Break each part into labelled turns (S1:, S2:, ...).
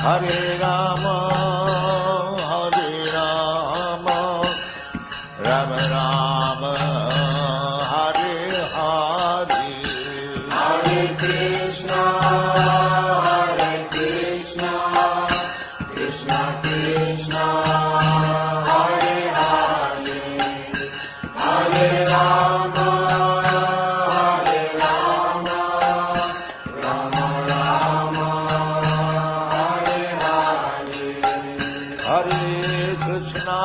S1: Hare Rama, Hare Rama, Rama Rama, Hare Hare,
S2: Hare Krishna, Krishna Krishna, Hare Hare, Hare Rama, Rama Rama, Hare Hare,
S1: Hare Krishna,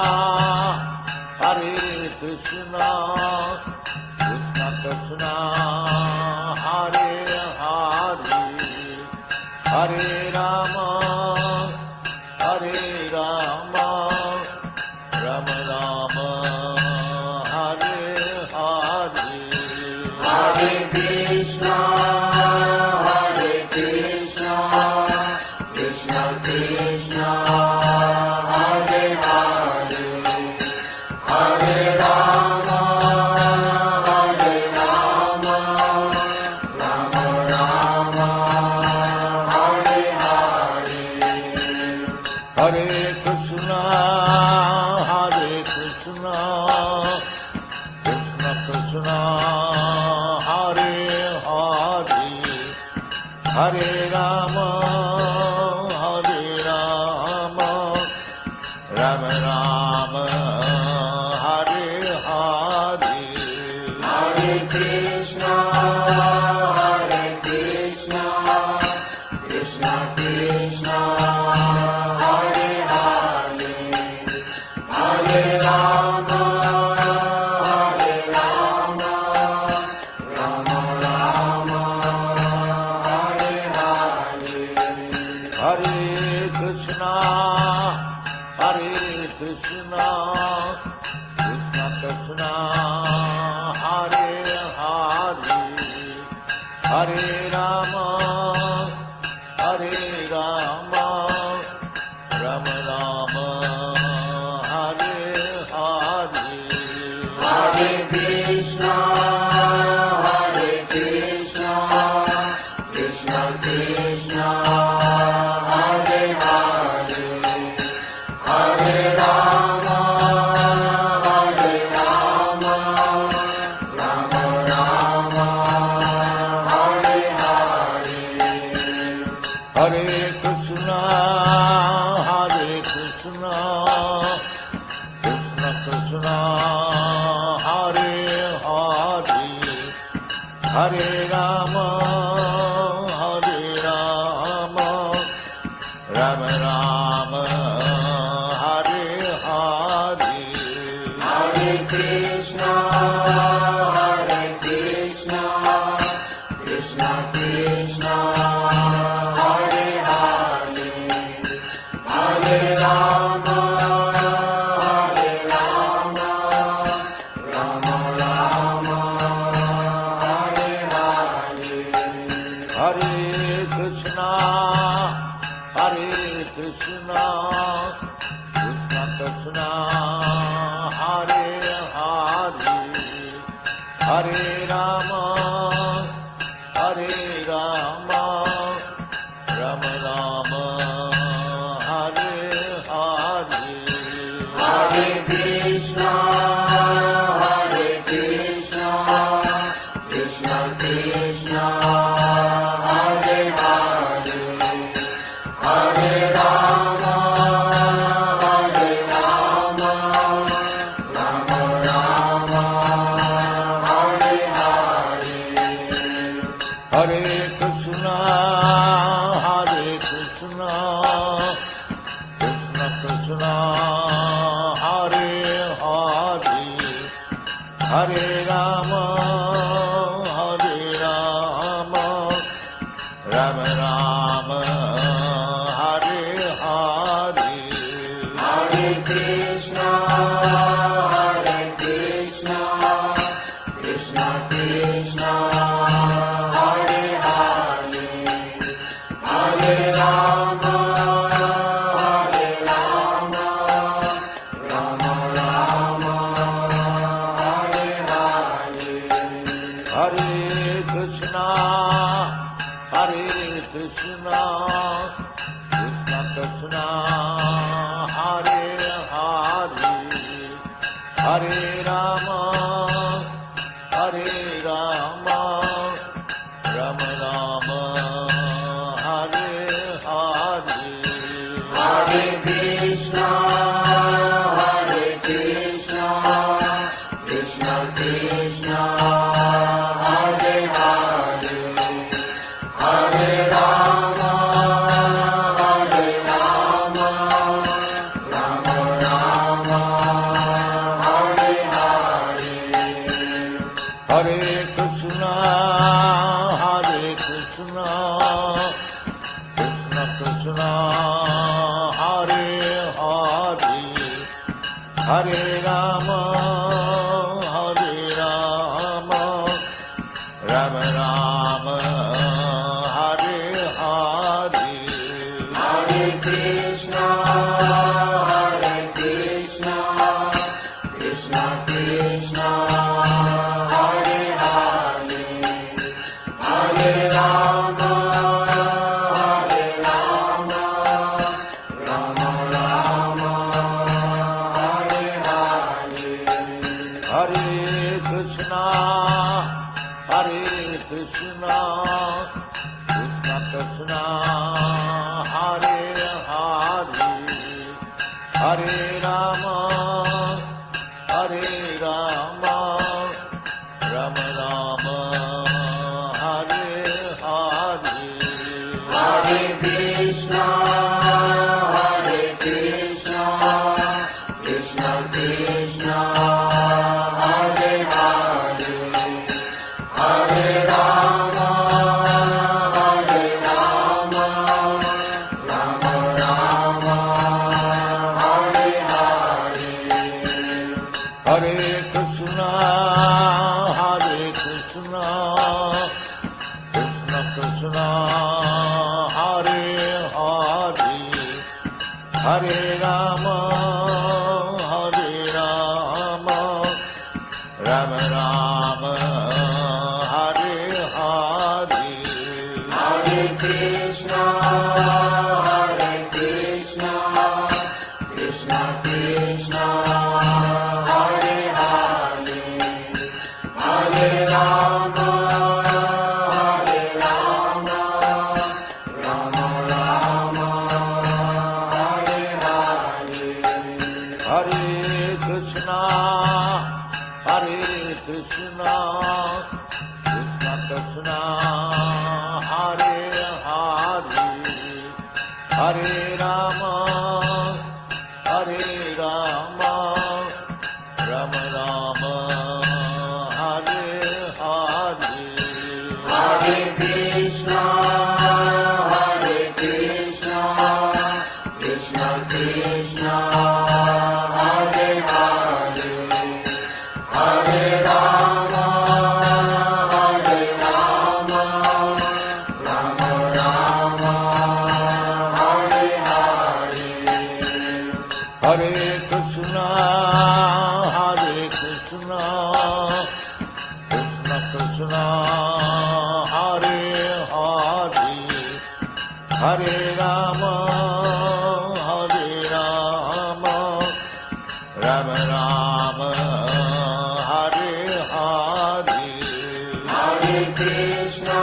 S1: Krishna Krishna, Hare Hare, Hare Rama, Rama Rama, Hare Hare,
S2: Hare Krishna, Krishna Krishna, Hare Hare, Hare Rama, Rama Rama, Hare Hare,
S1: Hare Krishna, Krishna Krishna, Hare Hare, Hare Rama, Rama Rama, Hare Hare,
S2: Hare Krishna, Krishna Krishna, Hare Hare, Hare Rama, Rama Rama, Hare Hare,
S1: Hare Krishna, Krishna Krishna, Hare Hare, Hare Rama, Rama Rama, Hare Hare,
S2: Hare Krishna, Krishna Krishna, Hare Hare, Hare Rama, Rama Rama, Hare Hare,
S1: Hare Krishna, Krishna Krishna, Hare Hare, Hare Rama, Rama Rama, Hare Hare,
S2: Hare Krishna, Krishna Krishna, Hare Hare, Hare Rama, Rama Rama, Hare Hare,
S1: Hare Krishna, Krishna Krishna, Hare Hare, Hare Rama, Rama Rama, Hare Hare,
S2: Hare Krishna, Krishna Krishna, Hare Hare, Hare Rama, Rama Rama, Hare Hare,
S1: Hare Krishna, Krishna Krishna, Hare Hare, Hare Rama, Rama Rama, Hare Hare,
S2: Hare Krishna, Krishna Krishna, Hare Hare, Hare Rama, Rama Rama, Hare Hare,
S1: Hare Krishna, Krishna Krishna, Hare Hare, Hare Rama, Hare Rama, Rama Rama, Hare Hare,
S2: Hare Krishna, Krishna Krishna, Hare Hare, Hare Rama, Rama Rama, Hare Hare.
S1: Hare Krishna, Krishna Krishna, Hare Hare, Hare Rama, Rama Rama, Hare Hare.
S2: Hare Krishna, Krishna Krishna, Hare Hare, Hare Rama, Rama Rama, Hare Hare.
S1: Hare Krishna, Krishna Krishna, Hare Hare, Hare Rama, Rama Rama, Hare Hare.
S2: Hare Krishna, Krishna Krishna, Hare Hare, Hare Rama, Rama Rama, Hare Hare.
S1: Hare Krishna, Krishna Krishna, Hare Hare, Hare Rama, Rama Rama, Hare Hare.
S2: Hare Krishna, Krishna Krishna, Hare Hare, Hare Rama, Rama Rama, Hare Hare.
S1: Hare Krishna, Krishna Krishna, Hare Hare, Hare Rama, Rama Rama, Hare Hare.
S2: Hare Krishna, Krishna Krishna, Hare Hare, Hare Rama, Rama Rama, Hare Hare.
S1: Hare Krishna, Krishna Krishna, Hare Hare, Hare Rama, Rama Rama, Hare Hare.
S2: Hare Krishna,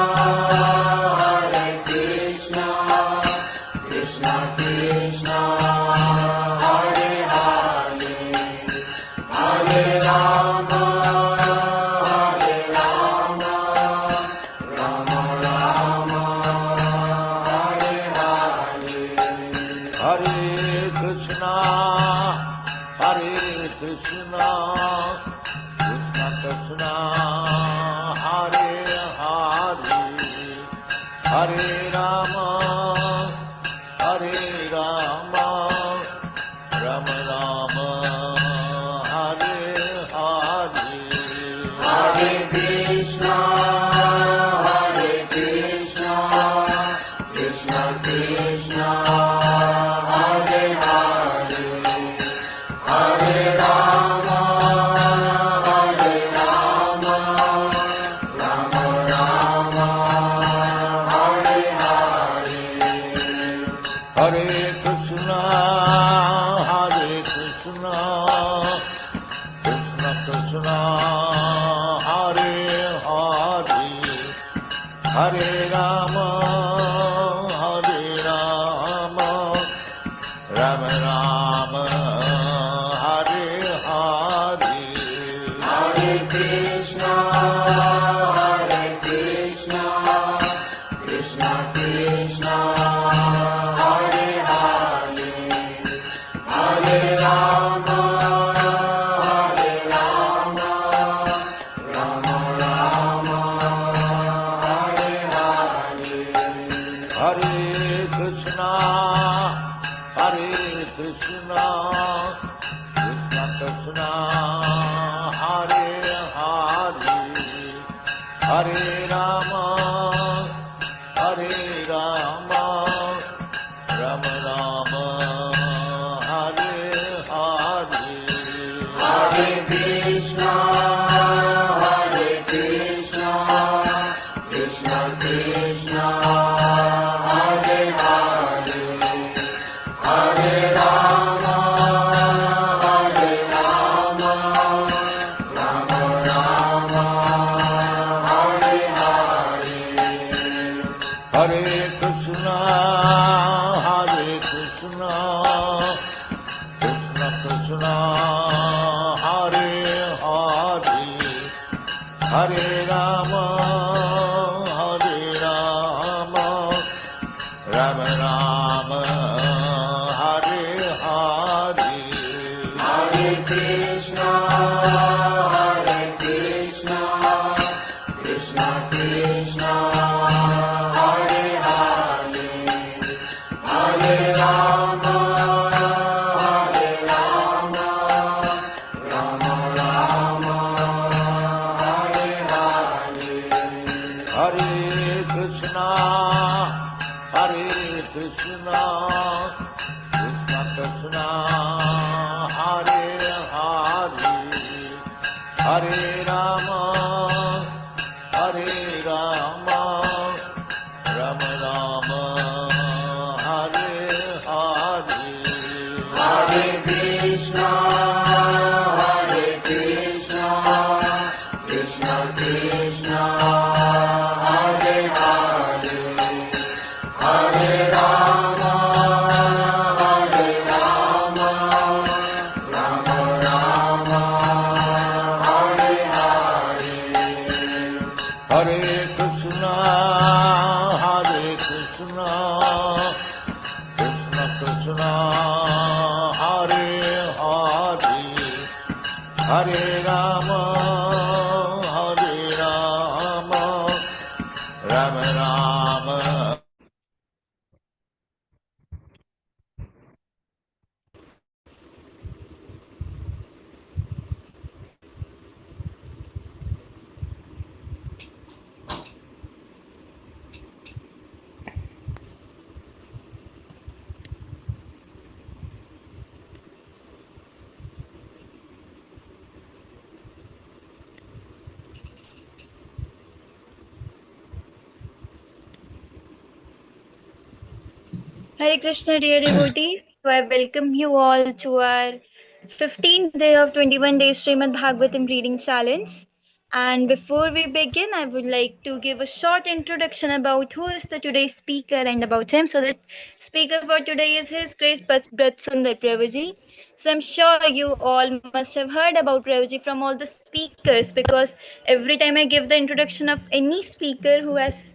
S2: Krishna Krishna, Hare Hare, Hare Rama, Rama Rama, Hare Hare.
S1: Hare Krishna, Krishna Krishna, Hare Hare, Hare Rama, Rama Rama, Hare Hare.
S2: Hare Krishna, Krishna Krishna, Hare Hare, Hare Rama, Rama Rama, Hare Hare.
S1: Hare Rama, Rama Rama, Hare Hare,
S2: Hare Krishna, Krishna Krishna, Hare Hare, Hare Rama, Rama Rama, Hare Hare.
S1: Hare Krishna, Krishna Krishna, Hare Hare, Hare Rama, Rama Rama, Hare Hare,
S2: Hare Krishna, Krishna Krishna, Hare Hare, Hare Rama, Rama Rama, Hare Hare.
S1: Hare Krishna, Krishna Krishna, Hare Hare, Hare Rama, Rama Rama, Hare Hare.
S2: Hare Krishna, Krishna Krishna, Hare Hare, Hare Rama, Rama Rama, Hare Hare.
S1: Hare Krishna, Krishna Krishna, Hare Hare, Hare Rama, Rama Rama, Hare Hare.
S2: Hare Krishna, Krishna Krishna, Hare Hare, Hare Rama, Rama Rama, Hare Hare.
S1: Hare Krishna, Krishna Krishna, Hare Hare, Hare Rama, Rama Rama.
S3: Hare Krishna, dear devotees. So I welcome you all to our 15th day of 21 days Śrīmad Bhāgavatam reading challenge. And before we begin, I would like to give a short introduction about who is the today's speaker and about him. So the speaker for today is His Grace Brat Sundar Prabhuji. So I'm sure you all must have heard about Prabhuji from all the speakers, because every time I give the introduction of any speaker who has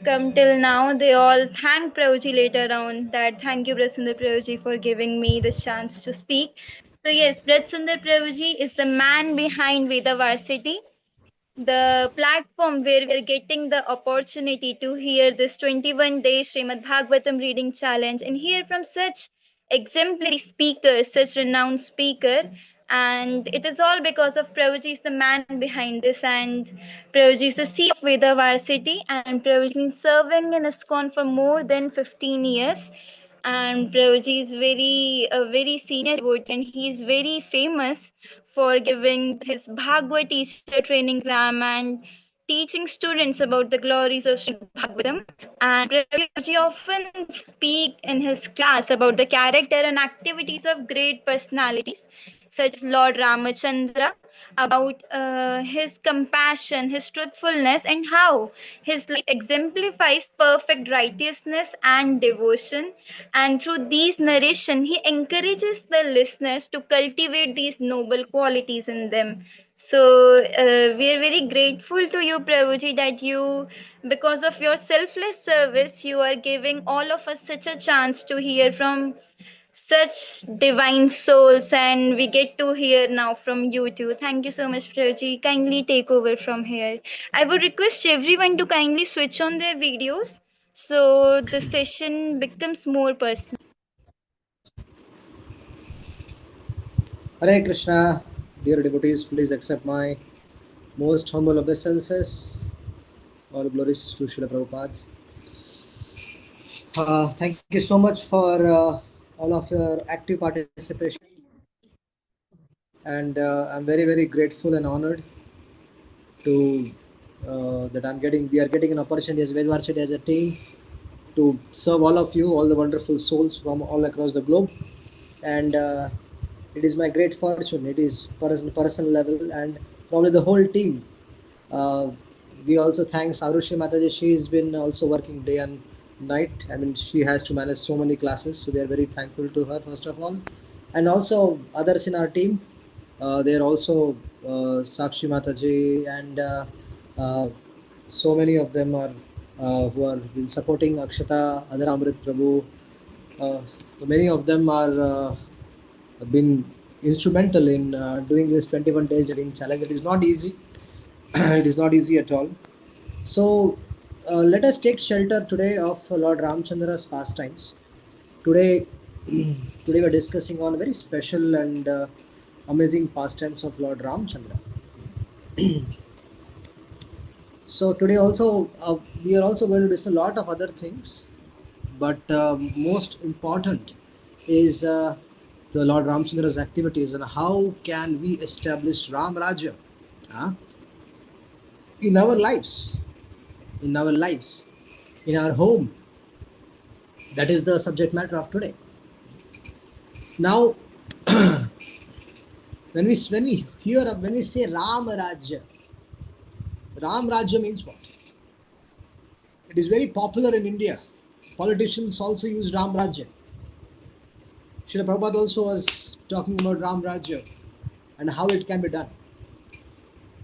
S3: come till now, they all thank Prabhuji later on that thank you, Brasundar Prabhuji, for giving me this chance to speak. So yes, Brasundar Prabhuji is the man behind Vedavarsity, the platform where we're getting the opportunity to hear this 21 day Srimad Bhagavatam reading challenge and hear from such exemplary speakers, such renowned speaker. And it is all because of Prabhuji is the man behind this, and Prabhuji is the CEO of Vedavarsity, and Prabhuji is serving in ISKCON for more than 15 years. And Prabhuji is a very senior devotee, and he is very famous for giving his Bhagavad teacher training program and teaching students about the glories of Srimad Bhagavatam. And Prabhuji often speak in his class about the character and activities of great personalities such as Lord Ramachandra. about his compassion, his truthfulness, and how his life exemplifies perfect righteousness and devotion. And through these narration, he encourages the listeners to cultivate these noble qualities in them. So we are very grateful to you, Prabhuji, that you, because of your selfless service, you are giving all of us such a chance to hear from such divine souls, and we get to hear now from you too. Thank you so much, Prabhuji. Kindly take over from here. I would request everyone to kindly switch on their videos so the session becomes more personal.
S4: Hare Krishna, dear devotees, please accept my most humble obeisances. All glories to Srila Prabhupada. Thank you so much for all of your active participation, and I'm very, very grateful and honored to that we are getting an opportunity as Vedavarsity as a team to serve all of you, all the wonderful souls from all across the globe, and it is my great fortune. It is personal level and probably the whole team. We also thank Sarushi Mataji. She has been also working day and night. I mean, she has to manage so many classes, so we are very thankful to her first of all, and also others in our team. They are also Sakshi Mataji and so many of them are who are been supporting Akshata, Adhar Amrit Prabhu. So many of them are been instrumental in doing this 21 days reading challenge. It is not easy. It is not easy at all. So let us take shelter today of Lord Ramchandra's pastimes. Today, today we're discussing on very special and amazing pastimes of Lord Ramchandra. So today also we are also going to discuss a lot of other things, but most important is the Lord Ramchandra's activities and how can we establish Ram Rajya in our lives, in our lives, in our home. That is the subject matter of today. Now, when we say Ram Rajya means what? It is very popular in India. Politicians also use Ram Rajya. Srila Prabhupada also was talking about Ram Rajya and how it can be done.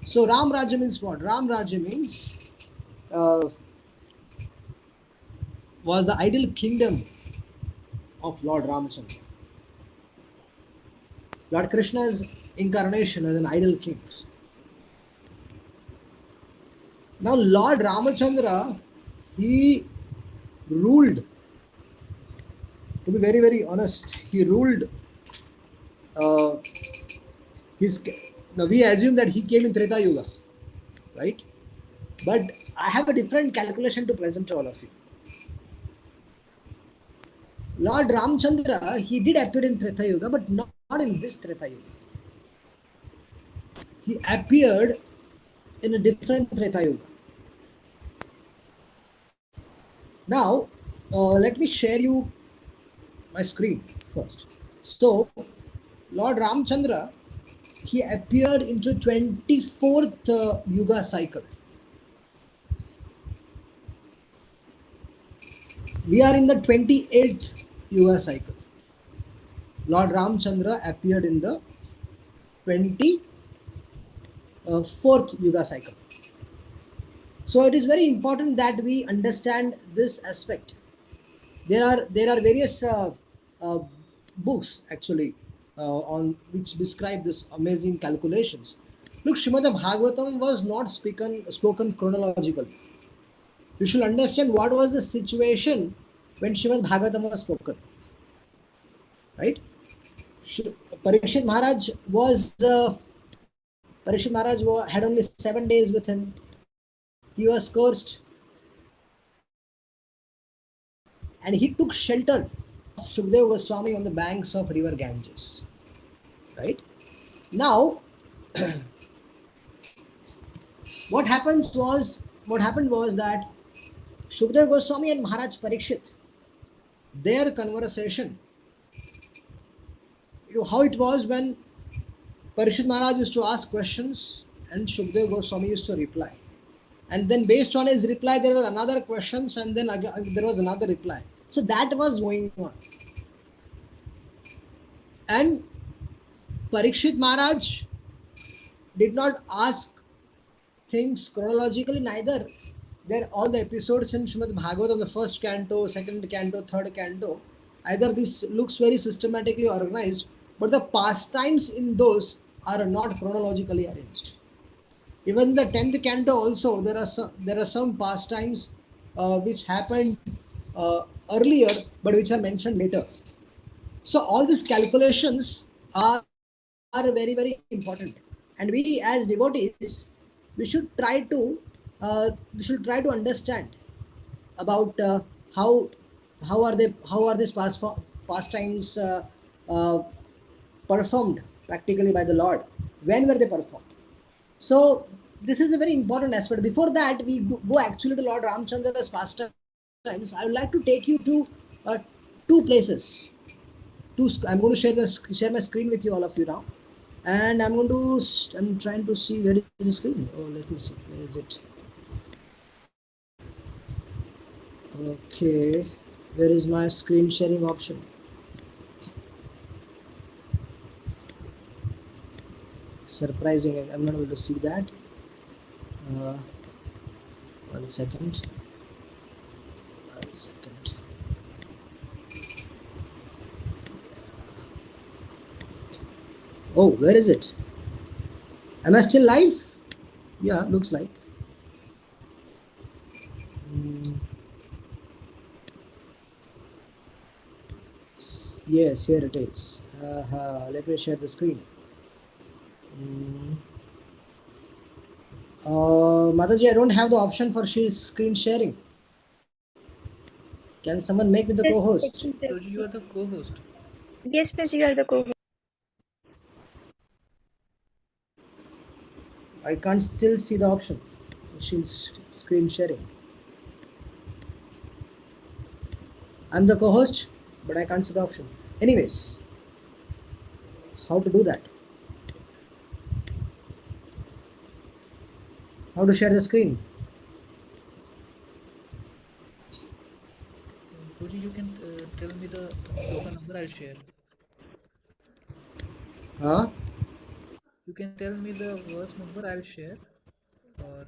S4: So Ram Rajya means what? Ram Rajya means was the ideal kingdom of Lord Ramchandra. Lord Krishna's incarnation as an ideal king. Now Lord Ramachandra, he ruled, to be very, very honest, he ruled now we assume that he came in Treta Yuga, right? But I have a different calculation to present to all of you. Lord Ramchandra, he did appear in Treta Yuga, but not in this Treta Yuga. He appeared in a different Treta Yuga. Now, let me share you my screen first. So, Lord Ramchandra, he appeared into 24th Yuga cycle. We are in the 28th Yuga cycle. Lord Ramchandra appeared in the 24th Yuga cycle. So it is very important that we understand this aspect. There are various books actually on which describe this amazing calculations. Look, Śrīmad Bhāgavatam was not spoken chronologically. You should understand what was the situation when Śrīmad Bhāgavatam was spoken, right? Parikshit Maharaj had only 7 days with him. He was cursed, and he took shelter of Shukdev Goswami on the banks of river Ganges, right? Now, what happened was that Shukdev Goswami and Maharaj Parikshit, their conversation, how it was when Parishit Maharaj used to ask questions and Shukdev Goswami used to reply. And then based on his reply, there were another questions and then again, there was another reply. So that was going on. And Parikshit Maharaj did not ask things chronologically, neither. There all the episodes in Śrīmad Bhāgavatam, the first canto, second canto, third canto, either this looks very systematically organized, but the pastimes in those are not chronologically arranged. Even the 10th canto also, there are some pastimes which happened earlier, but which are mentioned later. So all these calculations are very, very important, and we as devotees, we should try to understand about how are these pastimes uh, performed practically by the Lord. When were they performed? So this is a very important aspect. Before that, we go actually to Lord Ramchandra's pastimes. I would like to take you to two places. I'm going to share my screen with you, all of you now, and I'm trying to see where is the screen. Oh, let me see, where is it? Okay, where is my screen sharing option? Surprising, I'm not able to see that. 1 second. 1 second. Oh, where is it? Am I still live? Yeah, looks like. Yes, here it is. Let me share the screen. Mataji, I don't have the option for screen sharing. Can someone make me the co-host?
S2: Prabhuji, you are the co-host.
S3: Yes, Prabhuji, you are the co-host.
S4: I can't still see the option. She's screen sharing. I'm the co-host, but I can't see the option. Anyways, how to do that? How to share the screen?
S2: Prabhuji, you can tell me the sloka number, I'll share.
S4: Huh?
S2: You can tell me the verse number, I'll share. Or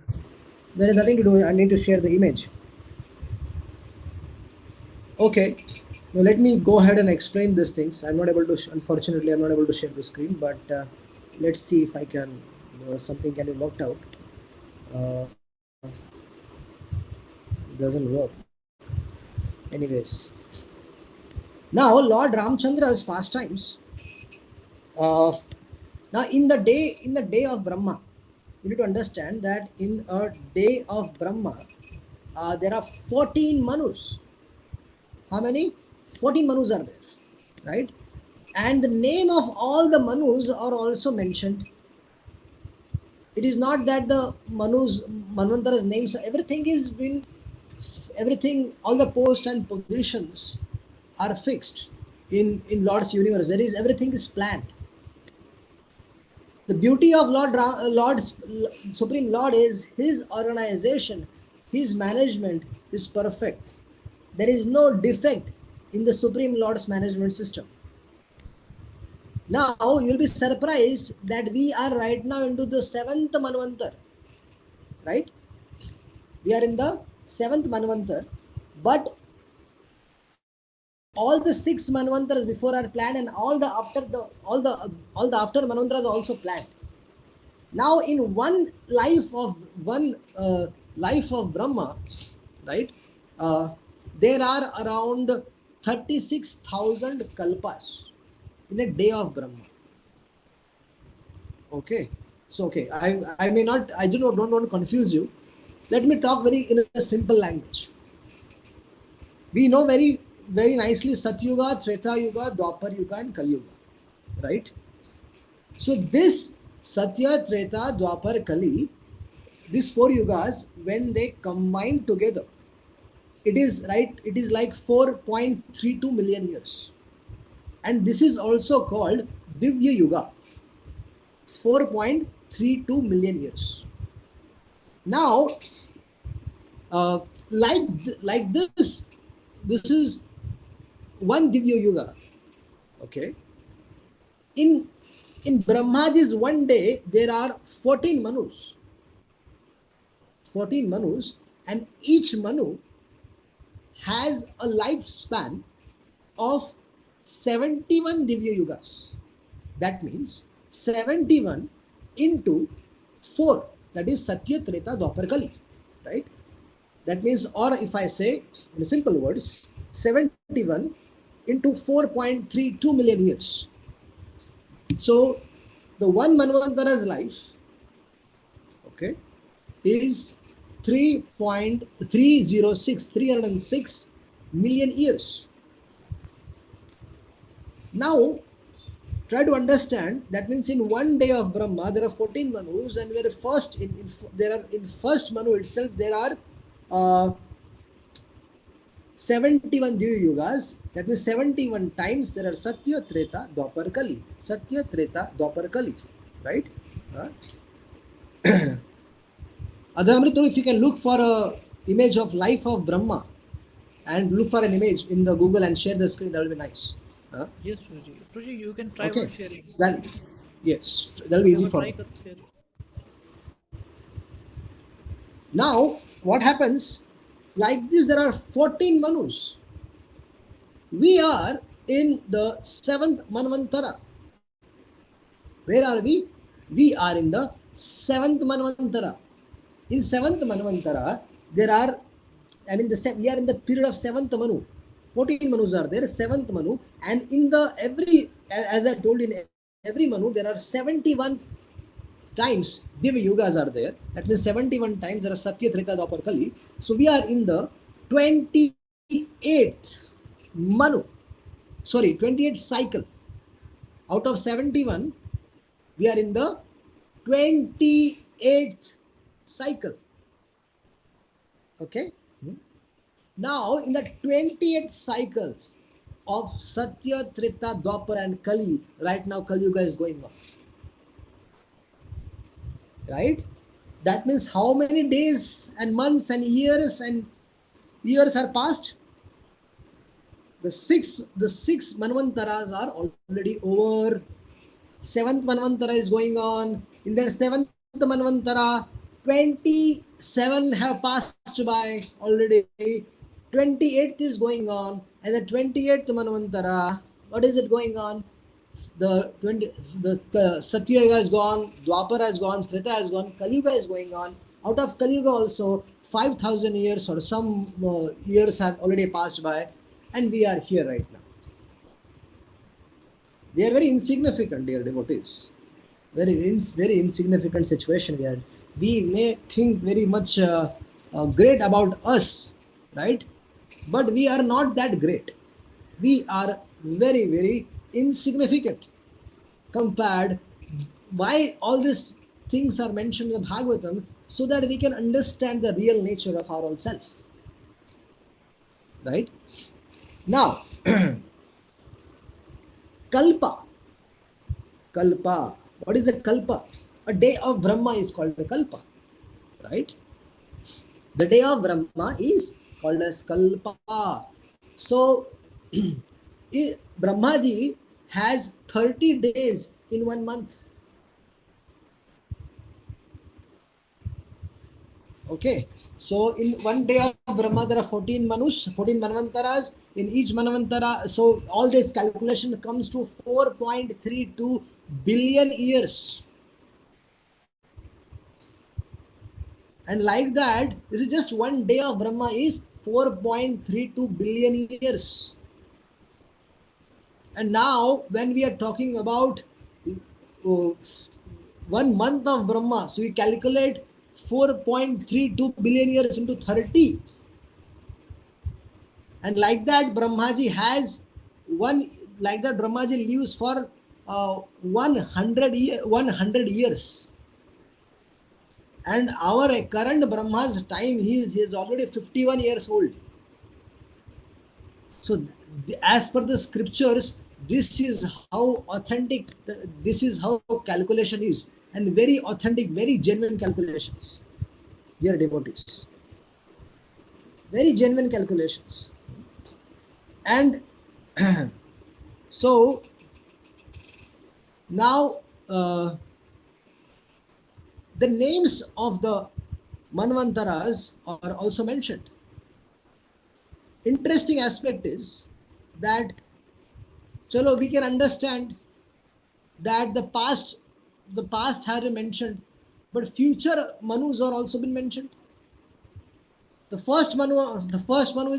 S4: There is nothing to do. I need to share the image. Okay. Now let me go ahead and explain these things. Unfortunately, I'm not able to share the screen, but let's see if I can, something can be worked out. Doesn't work. Anyways. Now, Lord Ramchandra's pastimes. Now, in the day of Brahma, you need to understand that in a day of Brahma, there are 14 Manus. How many? 14 Manus are there, right? And the name of all the Manus are also mentioned. It is not that the Manvantara's names, everything, all the posts and positions are fixed in Lord's universe. Everything is planned. The beauty of Lord's Supreme Lord is his organization, his management is perfect. There is no defect in the Supreme Lord's management system. Now you'll be surprised that we are right now into the 7th Manvantar, right? We are in the 7th Manvantar, but all the 6 Manvantars before are planned, and all the after Manvantars are also planned. Now, in one life of Brahma, right? There are around 36,000 kalpas in a day of Brahma. Okay, so okay, I may not, I don't want to confuse you. Let me talk in a simple language. We know very nicely Satyuga, Treta Yuga, Dwapar Yuga, and Kali Yuga, right? So this Satya, Treta, Dwapar, Kali, these 4 yugas, when they combine together, it is like 4.32 million years. And this is also called Divya Yuga. 4.32 million years. Now, like this is one Divya Yuga. Okay. In Brahmaji's one day, there are 14 Manus. 14 Manus, and each Manu has a lifespan of 71 Divya Yugas. That means 71 into 4. That is Satya, Treta, Dwapar, Kali. Right? That means, or if I say in simple words, 71 into 4.32 million years. So the one Manvantara's life, okay, is 306 million years. Now try to understand, that means in one day of Brahma there are 14 Manus, and in first Manu itself there are 71 Divya Yugas. That means 71 times there are Satya, Treta, Dwapar, Kali. Satya, Treta, Dwapar, Kali. Right? Adamrito, if you can look for a image of life of Brahma and look for an image in the Google and share the screen, that will be nice.
S2: Yes, Prabhuji. Prabhuji, you can try
S4: Okay.
S2: one sharing.
S4: Yes, that will be easy
S2: Have a
S4: for
S2: try
S4: me.
S2: kar share.
S4: Now, what happens? Like this, there are 14 Manus. We are in the 7th Manvantara. Where are we? We are in the 7th Manvantara. In 7th Manvantara, there are, we are in the period of 7th Manu. 14 Manus are there, 7th Manu, and in as I told, in every Manu, there are 71 times Divya Yugas are there. That means 71 times there are Satya, Treta, Dwapar, Kali. So we are in the 28th Manu. 28th cycle. Out of 71, we are in the 28th cycle. Okay. Now, in the 28th cycle of Satya, Treta, Dwapar, and Kali, right now Kali Yuga is going on. Right? That means how many days and months and years are passed? The six Manvantaras are already over. 7th Manvantara is going on. In that 7th Manvantara, 27 have passed by already. 28th is going on, and the 28th Manvantara, what is it going on? The Satya Yuga is gone, Dwapara has gone, Treta has gone, Kali Yuga is going on. Out of Kali Yuga also, 5,000 years or some years have already passed by, and we are here right now. We are very insignificant, dear devotees. Very insignificant situation we are. We may think very much great about us, right? But we are not that great. We are very, very insignificant compared. Why all these things are mentioned in the Bhagavatam? So that we can understand the real nature of our own self. Right? Now, Kalpa. What is a Kalpa? A day of Brahma is called a Kalpa. Right? The day of Brahma is called as Kalpa. So, Brahmaji has 30 days in 1 month. Okay, so in one day of Brahma there are 14 Manus, 14 Manvantaras. In each Manvantara, so all this calculation comes to 4.32 billion years. And like that, this is just one day of Brahma is 4.32 billion years. And now when we are talking about 1 month of Brahma, so we calculate 4.32 billion years into 30. And like that, Brahmaji has Brahmaji lives for 100 years. And our current Brahma's time, he is already 51 years old. So as per the scriptures, This is how authentic, this is how calculation is, and very authentic, very genuine calculations, dear devotees. Very genuine calculations. And so now the names of the Manvantaras are also mentioned. Interesting aspect is that, chalo, we can understand that the past has been mentioned, but future Manus are also been mentioned. The first Manu is the first Manu.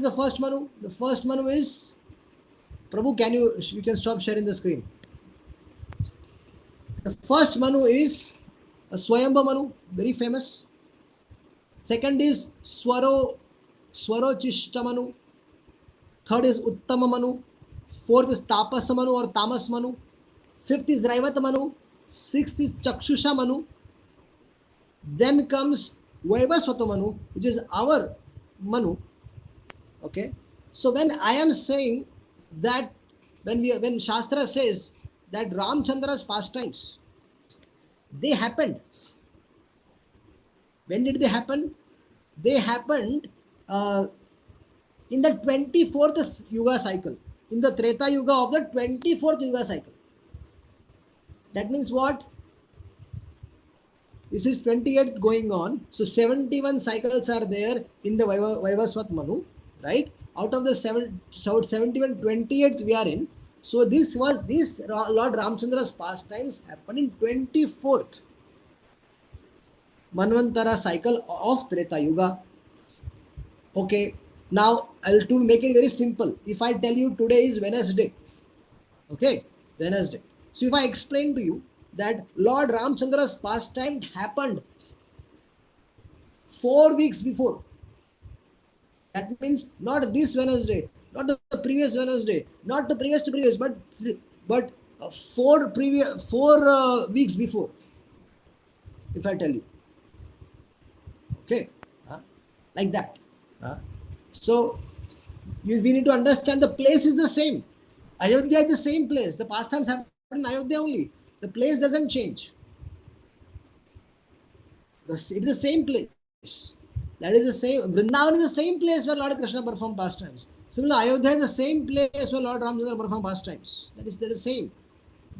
S4: The first Manu is, Prabhu, you can stop sharing the screen. The first Manu is a Swayambha Manu, very famous. Second is Swarochishta Manu. Third is Uttama Manu. Fourth is Tapasa Manu or Tamas Manu. Fifth is Raivata Manu. Sixth is Chakshusha Manu. Then comes Vaivasvata Manu, which is our Manu. Okay. So when I am saying that, when Shastra says that Ramchandra's pastimes, they happened. When did they happen? They happened in the 24th Yuga cycle, in the Treta Yuga of the 24th Yuga cycle. That means what? This is 28th going on. So 71 cycles are there in the Vaivasvat Manu, right? Out of the 71, 28th we are in. So this Lord Ramchandra's pastimes happened in 24th Manvantara cycle of Treta Yuga. Okay. Now, to make it very simple, if I tell you today is Wednesday, okay, Wednesday. So if I explain to you that Lord Ramchandra's pastime happened 4 weeks before, that means not this Wednesday, not the previous Wednesday, not the previous to previous, but 4 weeks before, if I tell you, okay, like that. So we need to understand the place is the same. Ayodhya is the same place. The pastimes happen in Ayodhya only. The place doesn't change. It is the same place. That is the same. Vrindavan is the same place where Lord Krishna performed pastimes. Similarly, Ayodhya is the same place where Lord Ramchandra performed pastimes. That is the same.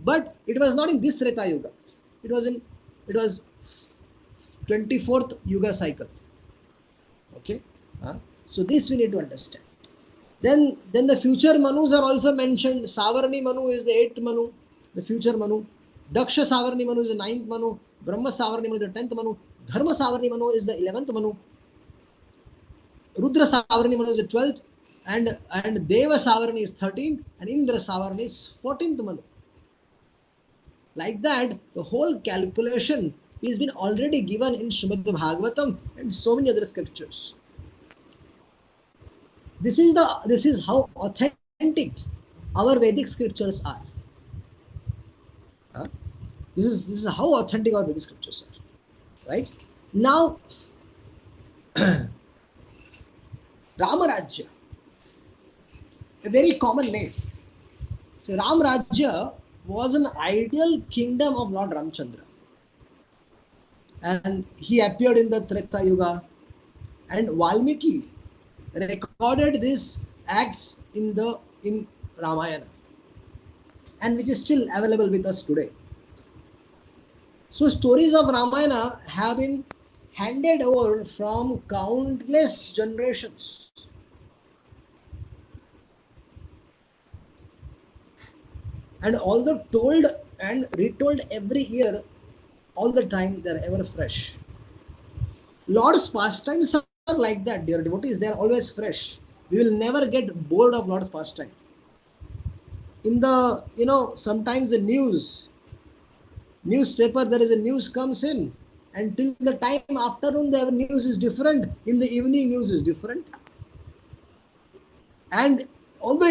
S4: But it was not in this Treta Yuga. It was 24th Yuga cycle. Okay. So this we need to understand. Then the future Manus are also mentioned. Savarni Manu is the 8th Manu, the future Manu. Daksha Savarni Manu is the 9th Manu. Brahma Savarni Manu is the 10th Manu. Dharma Savarni Manu is the 11th Manu. Rudra Savarni Manu is the 12th. And Deva Savarni is 13th. And Indra Savarni is 14th Manu. Like that, the whole calculation is been already given in Śrīmad Bhāgavatam and so many other scriptures. This is how authentic our Vedic scriptures are. This is how authentic our Vedic scriptures are. Right? Now, Ramarajya, a very common name. So Ramarajya was an ideal kingdom of Lord Ramchandra. And he appeared in the Treta Yuga. And Valmiki recorded these acts in Ramayana, and which is still available with us today. So stories of Ramayana have been handed over from countless generations. And although told and retold every year, all the time, they are ever fresh. Lord's pastimes are like that, dear devotees. They are always fresh. We will never get bored of Lord's pastime. In the, sometimes the newspaper, there is a news comes in, and till the time afternoon, the news is different. In the evening, news is different. And although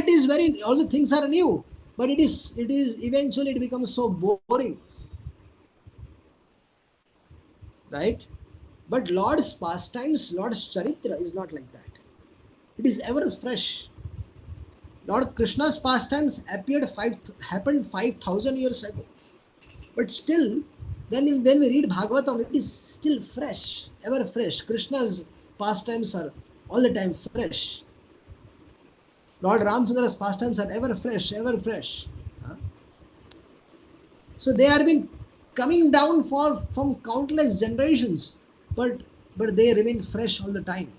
S4: all the things are new, but it is eventually it becomes so boring. Right? But Lord's pastimes, Lord's charitra is not like that. It is ever fresh. Lord Krishna's pastimes happened 5,000 years ago. But still, when we read Bhagavatam, it is still fresh, ever fresh. Krishna's pastimes are all the time fresh. Lord Ramchandra's pastimes are ever fresh, ever fresh. Huh? So they have been coming down from countless generations, but they remain fresh all the time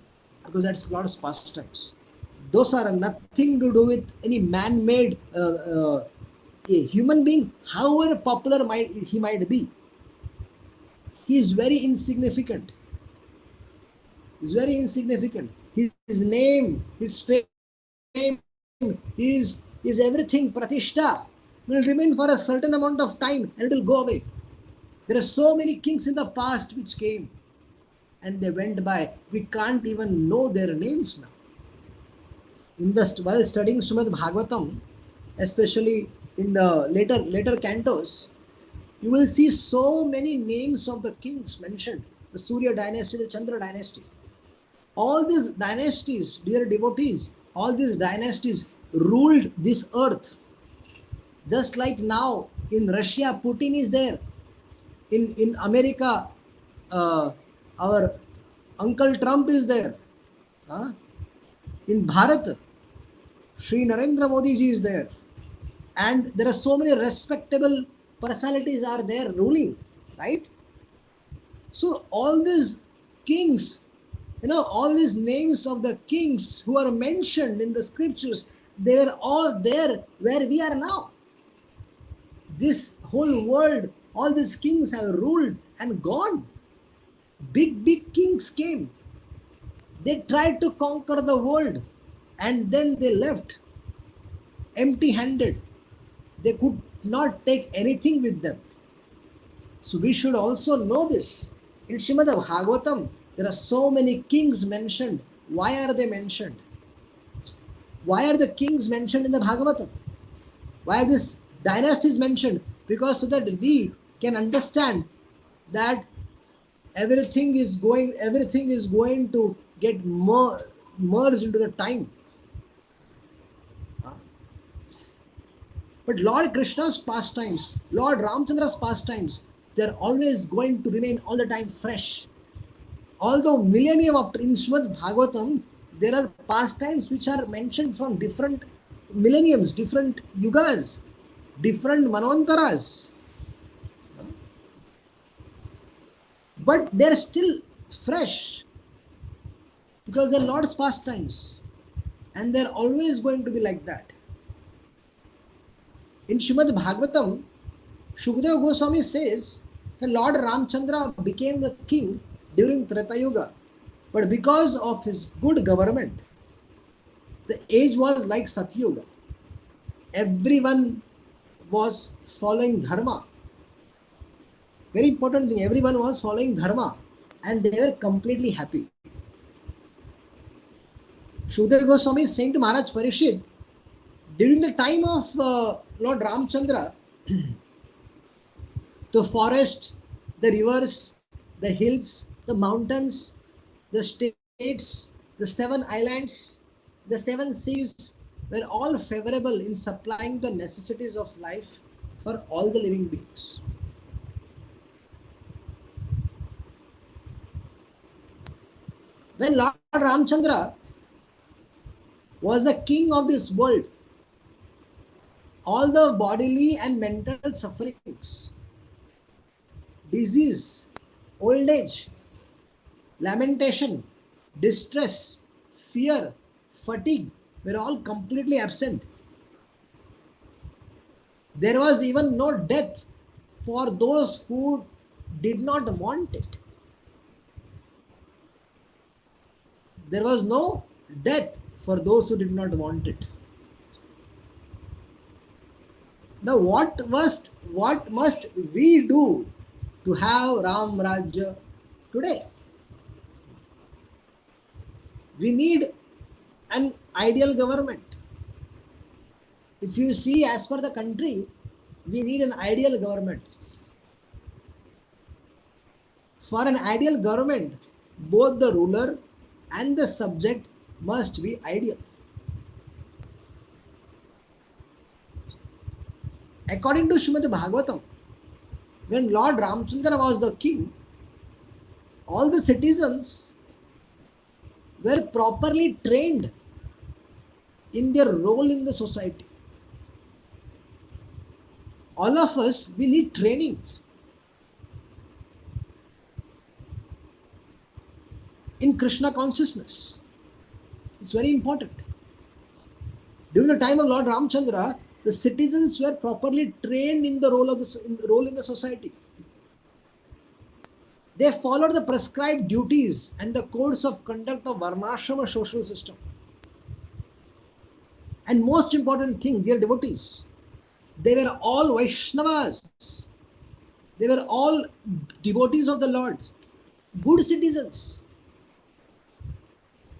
S4: because that's Lord's pastimes. Those are nothing to do with any man-made a human being, however popular he might be. He is very insignificant. He's very insignificant. His name, his fame, his everything, pratishtha, will remain for a certain amount of time and it will go away. There are so many kings in the past which came and they went by. We can't even know their names now. While studying Srimad Bhagavatam, especially in the later cantos, you will see so many names of the kings mentioned. The Surya dynasty, the Chandra dynasty. All these dynasties, dear devotees, all these dynasties ruled this earth. Just like now in Russia, Putin is there. In America, our Uncle Trump is there. In Bharat, Shri Narendra Modi ji is there. And there are so many respectable personalities are there ruling, right? So all these kings, all these names of the kings who are mentioned in the scriptures, they were all there where we are now. This whole world, all these kings have ruled and gone. Big kings came. They tried to conquer the world and then they left empty-handed. They could not take anything with them. So we should also know this. In Śrīmad Bhāgavatam, there are so many kings mentioned. Why are they mentioned? Why are the kings mentioned in the Bhagavatam? Why are these dynasties mentioned? Because so that we can understand that everything is going to get merged into the time. But Lord Krishna's pastimes, Lord Ramchandra's pastimes, they're always going to remain all the time fresh. Although millennium after in Śrīmad Bhāgavatam, there are pastimes which are mentioned from different millenniums, different yugas, different manvantaras. But they're still fresh because they're Lord's pastimes and they're always going to be like that. In Śrīmad Bhāgavatam, Shukadeva Goswami says that Lord Ramchandra became the king during Treta Yuga, but because of his good government, the age was like Satyuga. Everyone was following dharma. Very important thing, everyone was following dharma and they were completely happy. Shukadeva Goswami is saying to Maharaj Parikshit, during the time of Lord Ramchandra, the forest, the rivers, the hills, the mountains, the states, the 7 islands, the 7 seas were all favorable in supplying the necessities of life for all the living beings. When Lord Ramchandra was the king of this world, all the bodily and mental sufferings, disease, old age, lamentation, distress, fear, fatigue were all completely absent. There was even no death for those who did not want it. There was no death for those who did not want it. Now what must we do to have Ram Rajya today? We need an ideal government. If you see as per the country, we need an ideal government. For an ideal government, both the ruler and the subject must be ideal. According to Śrīmad Bhāgavatam, when Lord Ramchandra was the king, all the citizens were properly trained in their role in the society. All of us, we need trainings in Krishna consciousness. It's very important. During the time of Lord Ramchandra, the citizens were properly trained in the role in the society. They followed the prescribed duties and the codes of conduct of Varnashrama social system. And most important thing, dear devotees, they were all Vaishnavas. They were all devotees of the Lord, good citizens.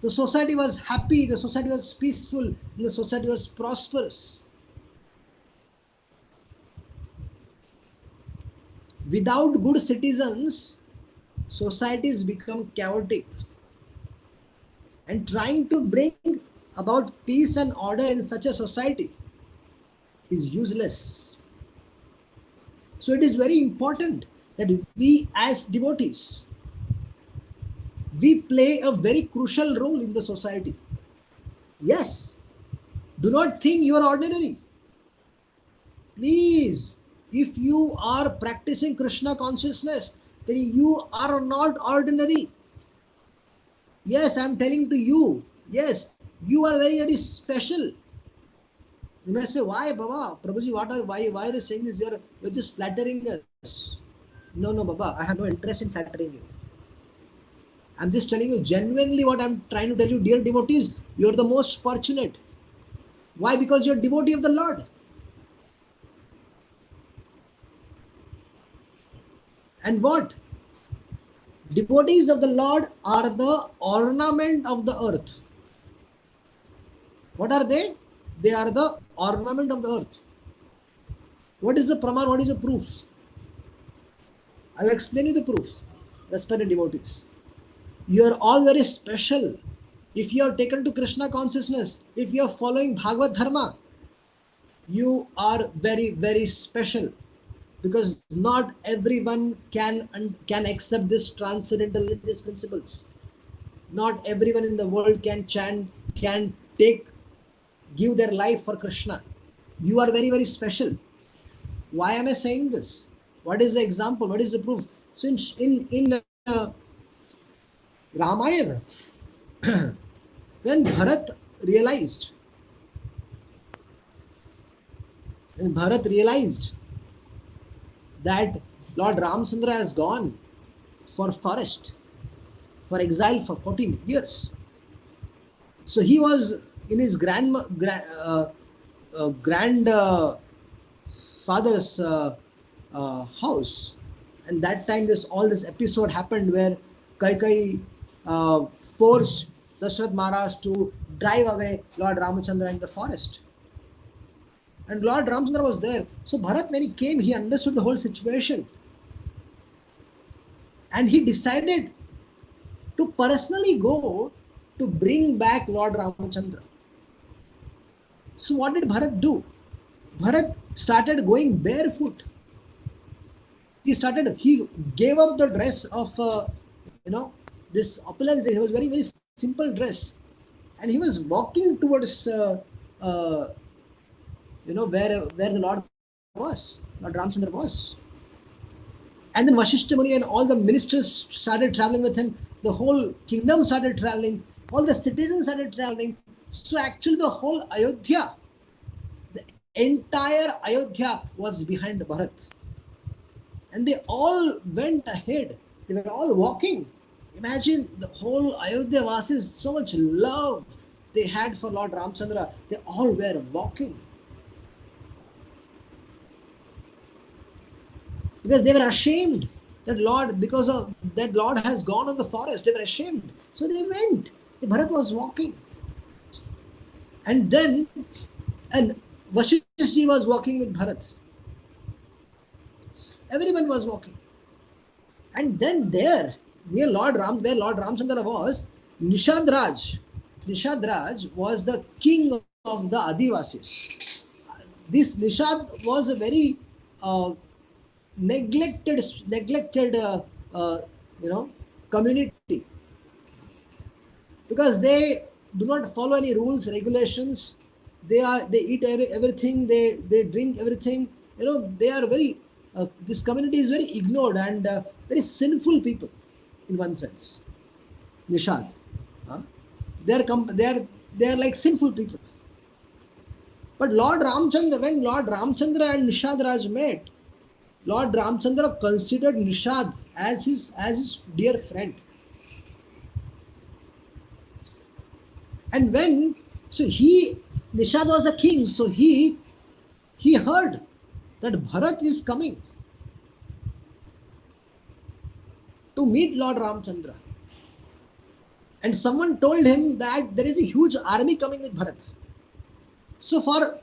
S4: The society was happy, the society was peaceful, and the society was prosperous. Without good citizens, societies become chaotic. And trying to bring about peace and order in such a society is useless. So it is very important that we as devotees, we play a very crucial role in the society. Yes, do not think you are ordinary. Please, if you are practicing Krishna consciousness, then you are not ordinary. Yes, I am telling to you, yes, you are very, very special. You may say, why, Baba? Prabhuji, why are you saying this? You're just flattering us. No, Baba, I have no interest in flattering you. I'm just telling you genuinely what I'm trying to tell you, dear devotees. You're the most fortunate. Why? Because you're a devotee of the Lord. And what? Devotees of the Lord are the ornament of the earth. What are they? They are the ornament of the earth. What is the praman? What is the proof? I'll explain you the proof. Respected devotees. You are all very special. If you are taken to Krishna consciousness, if you are following Bhagavad Dharma, you are very, very special. Because not everyone can accept this transcendental religious principles. Not everyone in the world can chant, give their life for Krishna. You are very, very special. Why am I saying this? What is the example? What is the proof? So in Ramayana, when Bharat realized that Lord Ramchandra has gone for forest, for exile for 14 years. So he was in his grandfather's house, and that time all this episode happened where Kaikai forced Dashrath Maharaj to drive away Lord Ramchandra in the forest. And Lord Ramchandra was there. So Bharat, when he came, he understood the whole situation. And he decided to personally go to bring back Lord Ramchandra. So what did Bharat do? Bharat started going barefoot. He gave up the dress of, this opulence dress. It was very, very simple dress. And he was walking towards, where the Lord Ramchandra was. And then Vasishtha Muni and all the ministers started traveling with him. The whole kingdom started traveling. All the citizens started traveling. So actually the whole Ayodhya, the entire Ayodhya was behind Bharat. And they all went ahead. They were all walking. Imagine the whole Ayodhya Vasis, so much love they had for Lord Ramchandra. They all were walking. Because they were ashamed that Lord has gone on the forest. They were ashamed. So they went. Bharat was walking. And Vasishtha was walking with Bharat. Everyone was walking. And then where Lord Ramchandra was, Nishadraj was the king of the Adivasis. this Nishad was a very neglected community, because they do not follow any rules, regulations. They eat everything, they drink everything. They are very this community is very ignored and very sinful people in one sense. Nishad, they are like sinful people. But Lord Ramchandra, when Lord Ramchandra and Nishad Raj met, Lord Ramchandra considered Nishad as his dear friend. And Nishad was a king, so he heard that Bharat is coming to meet Lord Ramchandra. And someone told him that there is a huge army coming with Bharat. So for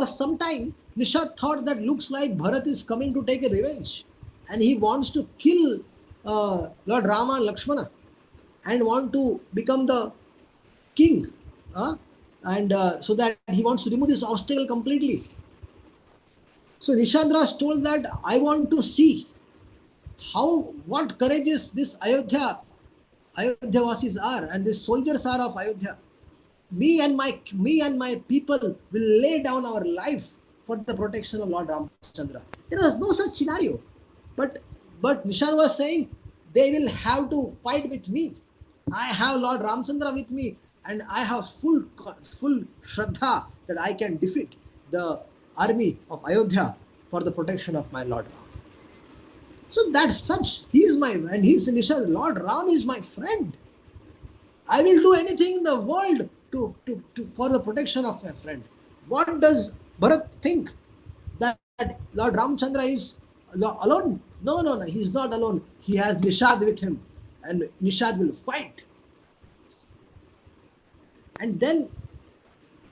S4: some time, Nishad thought that looks like Bharat is coming to take a revenge, and he wants to kill Lord Rama and Lakshmana and want to become the king, and so that he wants to remove this obstacle completely. So Nishad Raj told that I want to see what courageous this Ayodhya Vasis are, and these soldiers are of Ayodhya. Me and my people will lay down our life for the protection of Lord Ramchandra. There was no such scenario, but Nishad was saying they will have to fight with me. I have Lord Ramchandra with me, and I have full Shraddha that I can defeat the army of Ayodhya for the protection of my Lord Ram. So that's such, Nishad, Lord Ram is my friend. I will do anything in the world for the protection of my friend. What does Bharat think? That Lord Ramchandra is alone? No, he is not alone. He has Nishad with him, and Nishad will fight. And then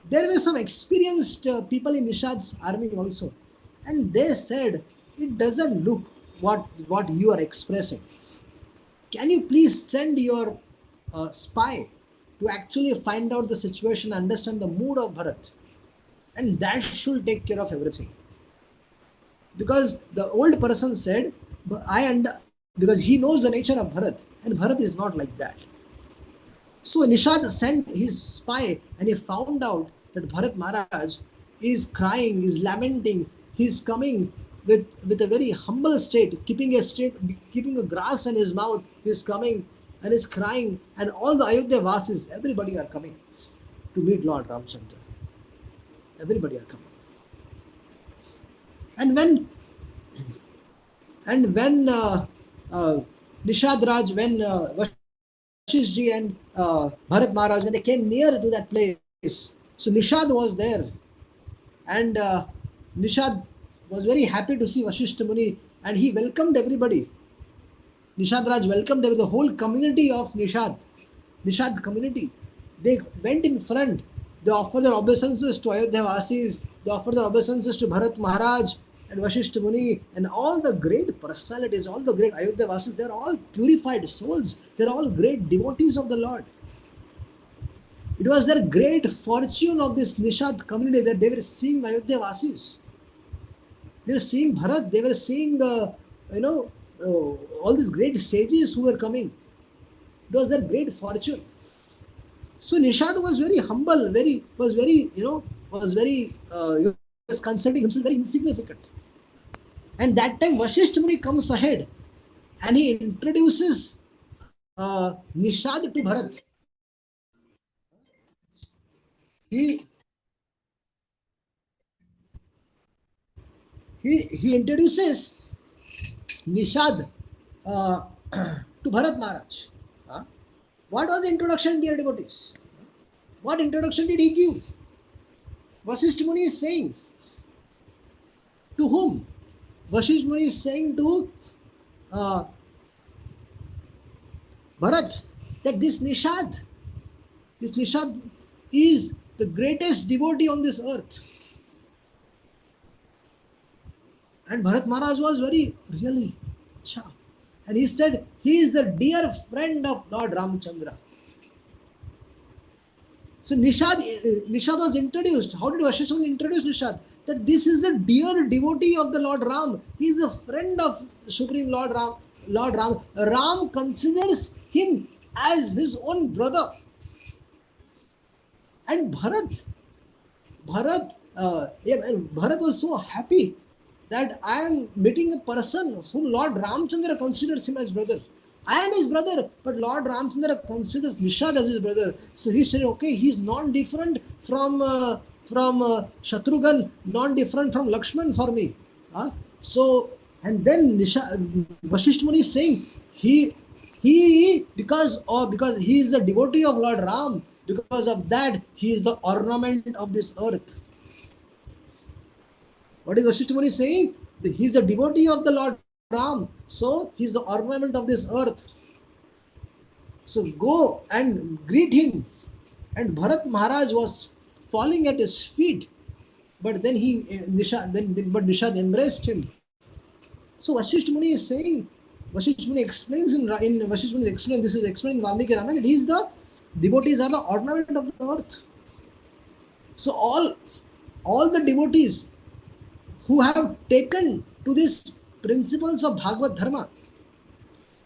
S4: there were some experienced people in Nishad's army also, and they said, it doesn't look what you are expressing. Can you please send your spy to actually find out the situation, understand the mood of Bharat, and that should take care of everything. Because the old person said, because he knows the nature of Bharat, and Bharat is not like that. So Nishad sent his spy, and he found out that Bharat Maharaj is crying, is lamenting. He's coming with a very humble state, keeping a grass in his mouth. He's coming and is crying, and all the Ayodhya Vasis, everybody are coming to meet Lord Ramchandra. Everybody are coming. And when Nishad Raj, when Vashishji and Bharat Maharaj, when they came near to that place, so Nishad was there, and Nishad was very happy to see Vashishta Muni, and he welcomed everybody. Nishad Raj welcomed the whole community of Nishad community. They went in front. They offered their obeisances to Ayodhya Vasis. They offered their obeisances to Bharat Maharaj and Vashishta Muni, and all the great personalities, all the great Ayodhya Vasis. They are all purified souls. They are all great devotees of the Lord. It was their great fortune of this Nishad community that they were seeing Ayodhya Vasis. They were seeing Bharat. They were seeing all these great sages who were coming. It was their great fortune. So Nishad was very humble, was considering himself very insignificant. And that time Vashishta Muni comes ahead and he introduces Nishad to Bharat. He introduces Nishad to Bharat Maharaj. What was the introduction, dear devotees? What introduction did he give? Vashishta Muni is saying, to whom? Vashishta Muni is saying to Bharat that this Nishad is the greatest devotee on this earth. And Bharat Maharaj was very, really, cha. And he said, he is the dear friend of Lord Ramchandra. So Nishad was introduced. How did Vasishtha Muni introduce Nishad? That this is a dear devotee of the Lord Ram. He is a friend of Supreme Lord Ram. Lord Ram. Ram considers him as his own brother. And Bharat was so happy that I am meeting a person whom Lord Ramchandra considers him as brother. I am his brother, but Lord Ramchandra considers Nishad as his brother. So he said, okay, he's non-different from Shatrughan, non-different from Lakshman for me. So, and then Vasishtha Muni is saying, because he is a devotee of Lord Ram, because of that, he is the ornament of this earth. What is Vasishtha Muni saying? He is a devotee of the Lord Ram, so he is the ornament of this earth. So go and greet him. And Bharat Maharaj was falling at his feet, but then Nishad embraced him. So Vasishtha Muni is saying, Vasishtha Muni explains this is explained in Valmiki Ramayana, that he is the devotees are the ornament of the earth. So all the devotees who have taken to these principles of Bhagavad Dharma,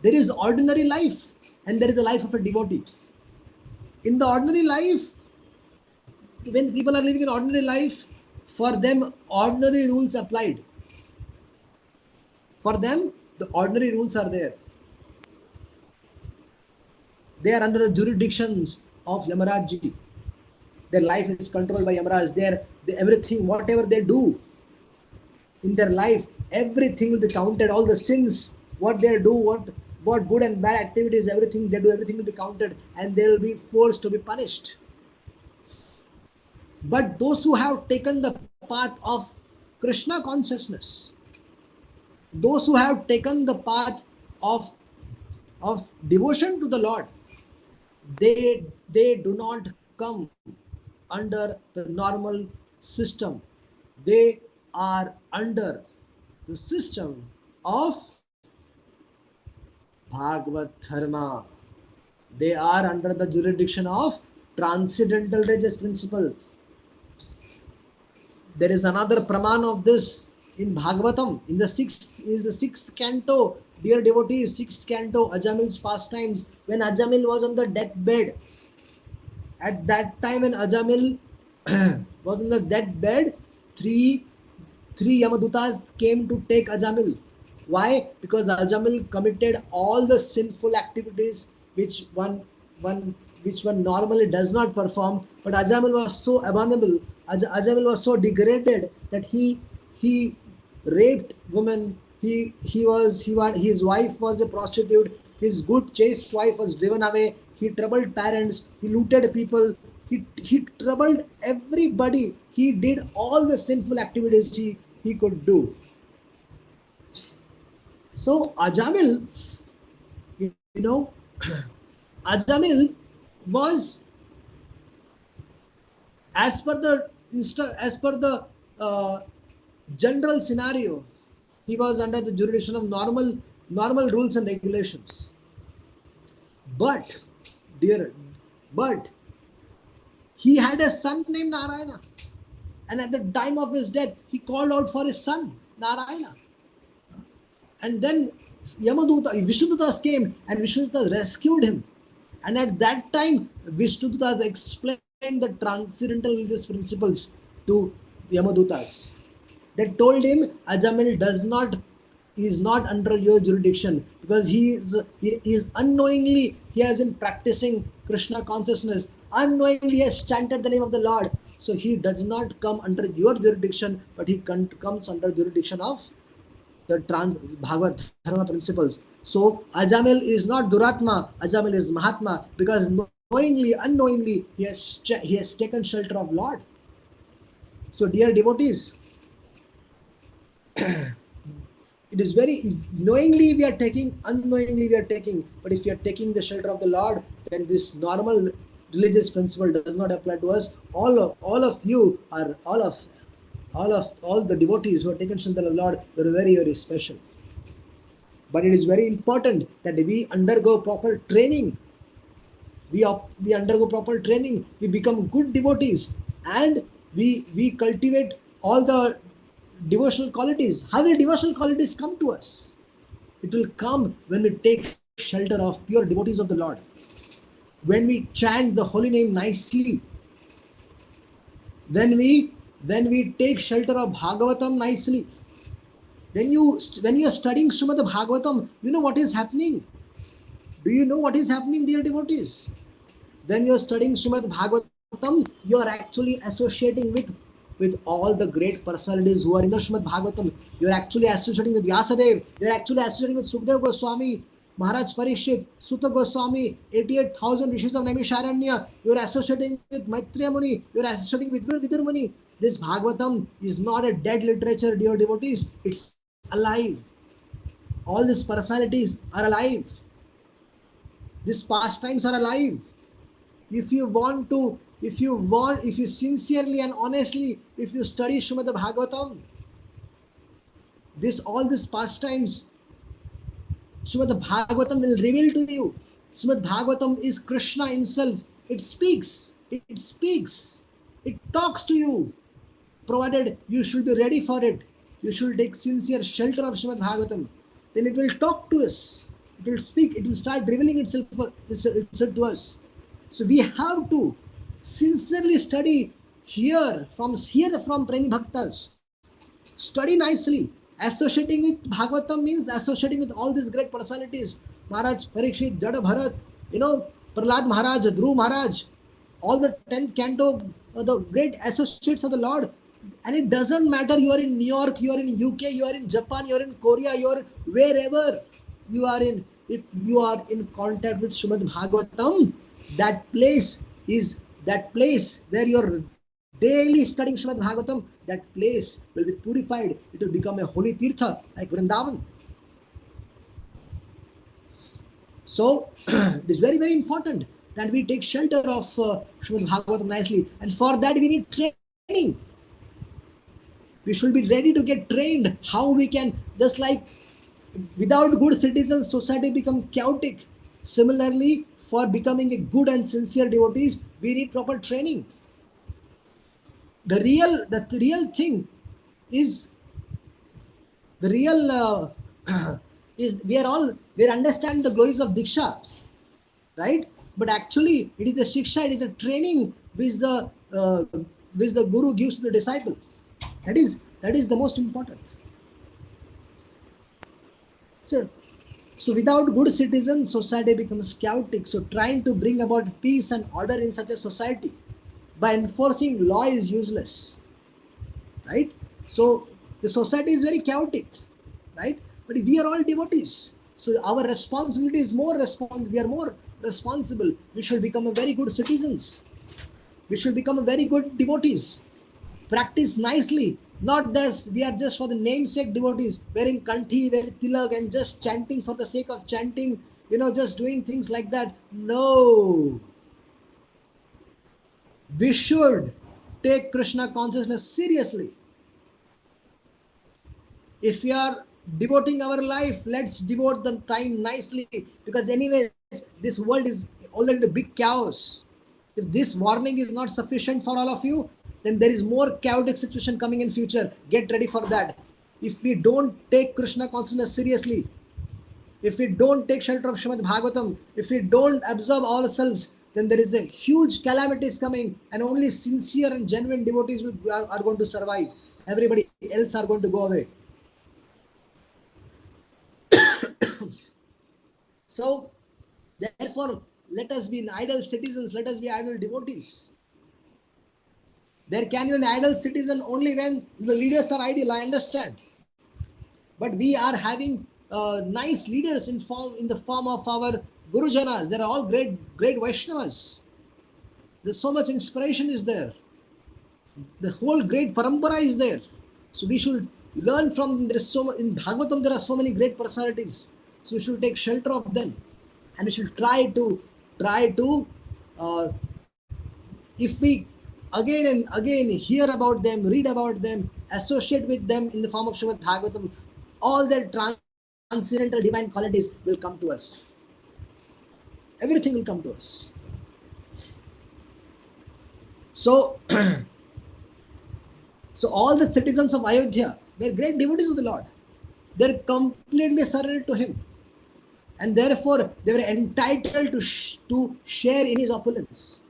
S4: there is ordinary life and there is a life of a devotee. In the ordinary life, when people are living in ordinary life, for them ordinary rules applied. For them, the ordinary rules are there. They are under the jurisdictions of Yamaraj. Their life is controlled by Yamaraj. Everything, whatever they do in their life, everything will be counted. All the sins, what they do, what good and bad activities, everything they do, everything will be counted, and they will be forced to be punished. But those who have taken the path of Krishna consciousness, those who have taken the path of devotion to the Lord, they do not come under the normal system. They are under the system of Bhagavad Dharma. They are under the jurisdiction of transcendental religious principle. There is another praman of this in Bhagavatam, in the sixth canto, dear devotees, sixth canto, Ajamil's pastimes, when Ajamil was on the deathbed. At that time when Ajamil was on the deathbed, three Yamadutas came to take Ajamil. Why? Because Ajamil committed all the sinful activities which one normally does not perform. But Ajamil was so abominable, Ajamil was so degraded that he raped women. His wife was a prostitute. His good chaste wife was driven away. He troubled parents. He looted people. He troubled everybody. He did all the sinful activities he could do. So Ajamil, Ajamil was, as per the general scenario, he was under the jurisdiction of normal rules and regulations. But he had a son named Narayana, and at the time of his death, he called out for his son Narayana. And then Vishnudutas came, and Vishnudutas rescued him. And at that time, Vishnudutas explained the transcendental religious principles to Yamadutas. They told him, Ajamil is not under your jurisdiction, because he is unknowingly, he has been practicing Krishna consciousness, unknowingly has chanted the name of the Lord. So he does not come under your jurisdiction, but he comes under jurisdiction of the Bhagavad Dharma principles. So Ajamil is not Duratma, Ajamil is Mahatma, because knowingly, unknowingly, he has taken shelter of Lord. So dear devotees, it is very, knowingly we are taking, unknowingly we are taking, but if we are taking the shelter of the Lord, then this normal religious principle does not apply to us. All of the devotees who are taken shelter of the Lord, they are very, very special. But it is very important that we undergo proper training we undergo proper training, we become good devotees, and we cultivate all the devotional qualities. How will devotional qualities come to us? It will come when we take shelter of pure devotees of the Lord. When we chant the holy name nicely, when we take shelter of Bhagavatam nicely, when you are studying Śrīmad Bhāgavatam, you know what is happening. Do you know what is happening, dear devotees? When you are studying Śrīmad Bhāgavatam, you are actually associating with all the great personalities who are in the Śrīmad Bhāgavatam. You are actually associating with Vyasadev. You are actually associating with Sukdev Goswami, Maharaj Parikshit, Sutta Goswami, 88,000 rishis of Naimisharanya. You are associating with Maitreya Muni. You are associating with Vidur Muni. This Bhagavatam is not a dead literature, dear devotees. It's alive. All these personalities are alive. These pastimes are alive. If you sincerely and honestly, if you study Śrīmad Bhāgavatam, all these pastimes, Śrīmad Bhāgavatam will reveal to you. Śrīmad Bhāgavatam is Krishna himself. It speaks. It talks to you. Provided you should be ready for it. You should take sincere shelter of Śrīmad Bhāgavatam. Then it will talk to us. It will speak. It will start revealing itself to us. So we have to sincerely study here from Premi Bhaktas. Study nicely. Associating with Bhagavatam means associating with all these great personalities. Maharaj Parikshit, Jada Bharat, Prahlad Maharaj, Dhruv Maharaj, all the 10th canto, the great associates of the Lord. And it doesn't matter you are in New York, you are in UK, you are in Japan, you are in Korea, you are wherever you are in. If you are in contact with Śrīmad Bhāgavatam, that place where you are daily studying Śrīmad Bhāgavatam, that place will be purified. It will become a holy tirtha like Vrindavan. So it is very, very important that we take shelter of Śrīmad Bhāgavatam nicely. And for that we need training. We should be ready to get trained. How we can, just like without good citizens, society become chaotic. Similarly, for becoming a good and sincere devotees, we need proper training. The real thing is we understand the glories of Diksha, right? But actually, it is a shiksha, it is a training which the Guru gives to the disciple. That is the most important. So without good citizens, society becomes chaotic. So trying to bring about peace and order in such a society by enforcing law is useless, right? So the society is very chaotic, right? But we are all devotees. So our responsibility is we are more responsible. We should become a very good citizens. We should become a very good devotees. Practice nicely. Not this, we are just for the namesake devotees, wearing kanthi, wearing tilak, and just chanting for the sake of chanting, just doing things like that. No. We should take Krishna consciousness seriously. If we are devoting our life, let's devote the time nicely, because anyways, this world is already a big chaos. If this warning is not sufficient for all of you, then there is more chaotic situation coming in future. Get ready for that. If we don't take Krishna consciousness seriously, if we don't take shelter of Śrīmad Bhāgavatam, if we don't absorb ourselves, then there is a huge calamities coming, and only sincere and genuine devotees are going to survive. Everybody else are going to go away. So, therefore, let us be idle citizens, let us be idle devotees. There can be an idle citizen only when the leaders are ideal, I understand. But we are having nice leaders in the form of our Gurujanas. They are all great Vaishnavas. There's so much inspiration is there. The whole great parampara is there. So we should learn from them. In Bhagavatam there are so many great personalities. So we should take shelter of them. And we should try to if we again and again hear about them, read about them, associate with them in the form of Śrīmad Bhāgavatam, all their transcendental divine qualities will come to us. Everything will come to us. So, so all the citizens of Ayodhya were great devotees of the Lord. They're completely surrendered to Him, and therefore they were entitled to share in His opulence.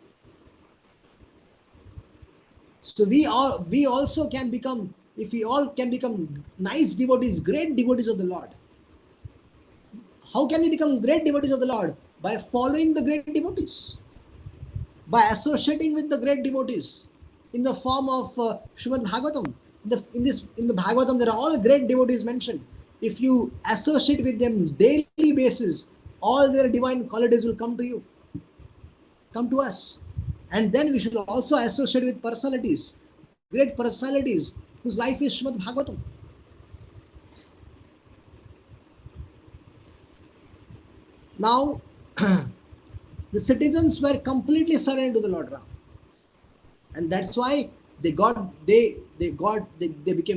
S4: So we also can become, if we all can become nice devotees, great devotees of the Lord. How can we become great devotees of the Lord? By following the great devotees, by associating with the great devotees in the form of Śrīmad Bhāgavatam. In the Bhagavatam, there are all great devotees mentioned. If you associate with them daily basis, all their divine qualities will come to you, come to us. And then we should also associate with personalities, great personalities whose life is Śrīmad Bhāgavatam. Now, the citizens were completely surrendered to the Lord Ram, and that's why they became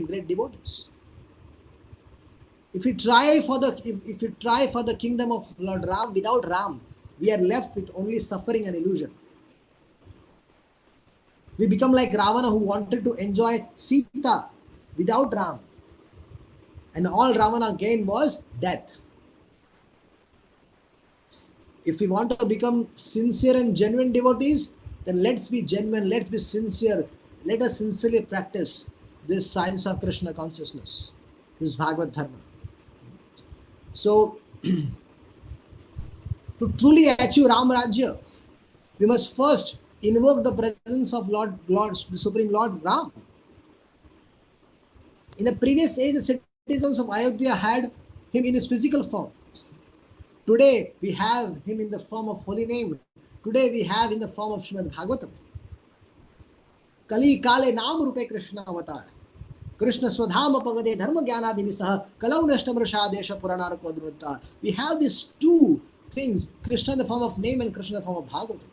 S4: great devotees. If we try for the kingdom of Lord Ram without Ram, we are left with only suffering and illusion. We become like Ravana, who wanted to enjoy Sita without Ram, and all Ravana gained was death. If we want to become sincere and genuine devotees, then let's be genuine, let's be sincere, let us sincerely practice this science of Krishna consciousness, this Bhagavad Dharma. So, to truly achieve Ram Rajya, we must first invoke the presence of the Supreme Lord Ram. In the previous age, the citizens of Ayodhya had him in his physical form. Today, we have him in the form of holy name. Today, we have in the form of Śrīmad Bhāgavatam. Kali kale naam rupe Krishna avatar. Krishna swadhama pagade dharma jnana divisaha kalau nashtamrasha desha purana kodrutta. We have these two things, Krishna in the form of name and Krishna in the form of Bhagavatam.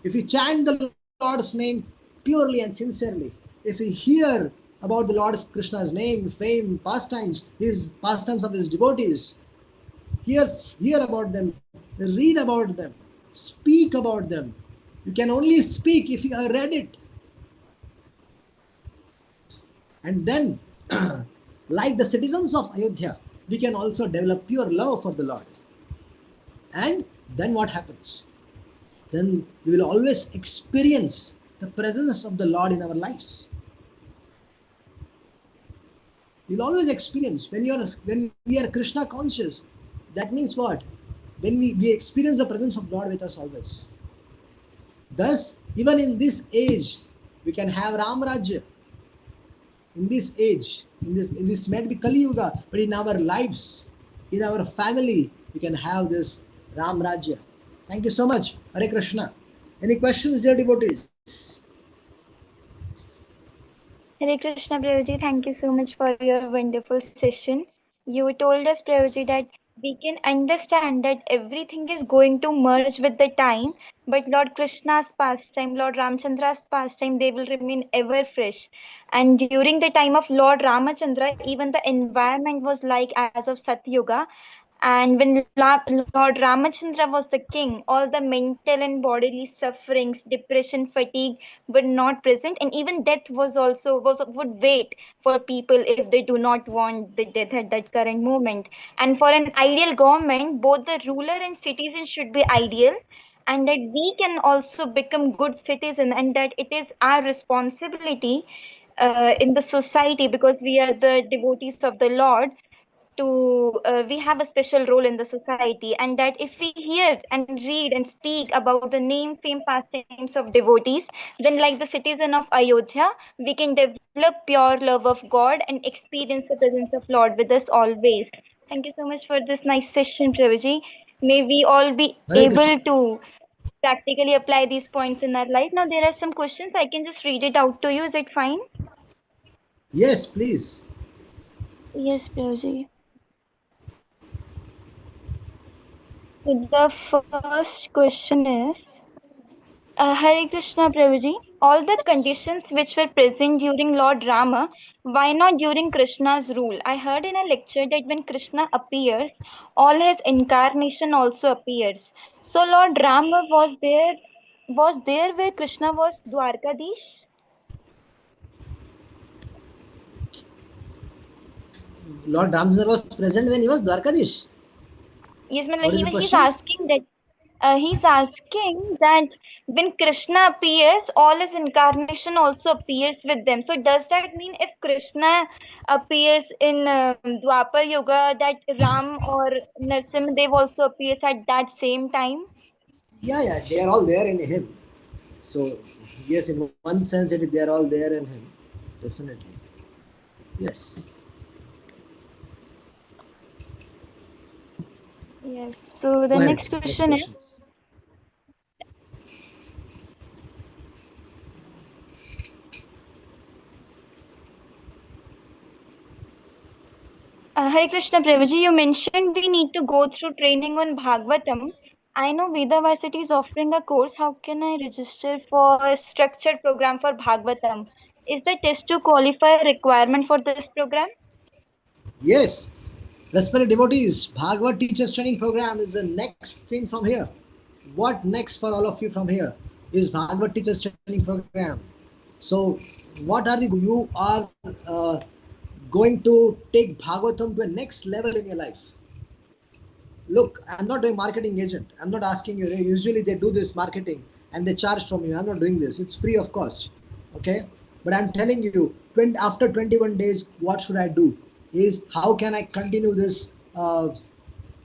S4: If we chant the Lord's name purely and sincerely, if we hear about the Lord Krishna's name, fame, pastimes, his pastimes of his devotees, hear about them, read about them, speak about them. You can only speak if you have read it. And then, like the citizens of Ayodhya, we can also develop pure love for the Lord. And then what happens? Then we will always experience the presence of the Lord in our lives. You'll always experience when we are Krishna conscious. That means what? When we experience the presence of God with us always. Thus, even in this age, we can have Ram Rajya. In this age, in this might be Kali Yuga, but in our lives, in our family, we can have this Ram Rajya. Thank you so much. Hare Krishna. Any questions, dear devotees?
S3: Hare Krishna, Prabhuji. Thank you so much for your wonderful session. You told us, Prabhuji, that we can understand that everything is going to merge with the time, but Lord Krishna's pastime, Lord Ramchandra's pastime, they will remain ever fresh. And during the time of Lord Ramachandra, even the environment was like as of Satyuga. And when Lord Ramachandra was the king, all the mental and bodily sufferings, depression, fatigue were not present, and even death would wait for people if they do not want the death at that current moment. And for an ideal government, both the ruler and citizen should be ideal, and that we can also become good citizen, and that it is our responsibility in the society, because we are the devotees of the Lord, to we have a special role in the society, and that if we hear and read and speak about the name, fame, pastimes of devotees, then like the citizen of Ayodhya, we can develop pure love of God and experience the presence of Lord with us always. Thank you so much for this nice session, Prabhuji. May we all be
S4: Hare
S3: able
S4: Krishna.
S3: to practically apply these points in our life. Now there are some questions, I can just read it out to you. Is it fine?
S4: Yes, please.
S3: Yes, Prabhuji. The first question is, Hare Krishna Prabhuji, all the conditions which were present during Lord Rama, why not during Krishna's rule? I heard in a lecture that when Krishna appears, all his incarnation also appears. So Lord Rama was there was there where Krishna was Dwarkadish?
S4: Lord Ramchandra was present when he was Dwarkadish.
S3: Yes,
S4: What is the
S3: he's
S4: question?
S3: asking that. He's asking that when Krishna appears, all his incarnation also appears with them. So does that mean if Krishna appears in Dwapar Yuga, that Ram or Narsimha Dev also appears at that same time?
S4: Yeah, yeah, they are all there in him. So yes, in one sense, they are all there in him. Definitely. Yes.
S3: Yes. So the
S4: Go ahead.
S3: next
S4: Next
S3: question
S4: question.
S3: is, Hare Krishna Prabhuji, you mentioned we need to go through training on Bhagavatam. I know Vedavarsity is offering a course. How can I register for a structured program for Bhagavatam? Is the test to qualify a requirement for this program?
S4: Yes. Respected devotees, Bhagavad Teachers Training Program is the next thing from here. What next for all of you from here is Bhagavad Teachers Training Program. So, what are you are going to take Bhagavatam to a next level in your life? Look, I'm not a marketing agent. I'm not asking you. Usually they do this marketing and they charge from you. I'm not doing this. It's free of cost. Okay. But I'm telling you, after 21 days, what should I do? Is how can I continue this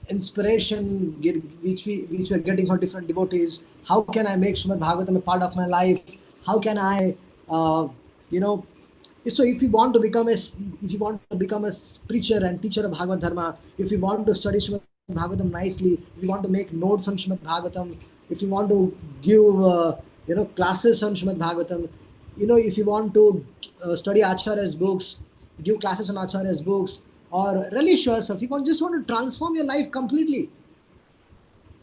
S4: inspiration which we're getting from different devotees? How can I make Srimad Bhagavatam a part of my life? How can I, you know, so if you want to become a preacher and teacher of Bhagavad Dharma, if you want to study Srimad Bhagavatam nicely, if you want to make notes on Srimad Bhagavatam, if you want to give classes on Srimad Bhagavatam, if you want to study Acharya's books, give classes on Acharya's books, or relish yourself, if you just want to transform your life completely,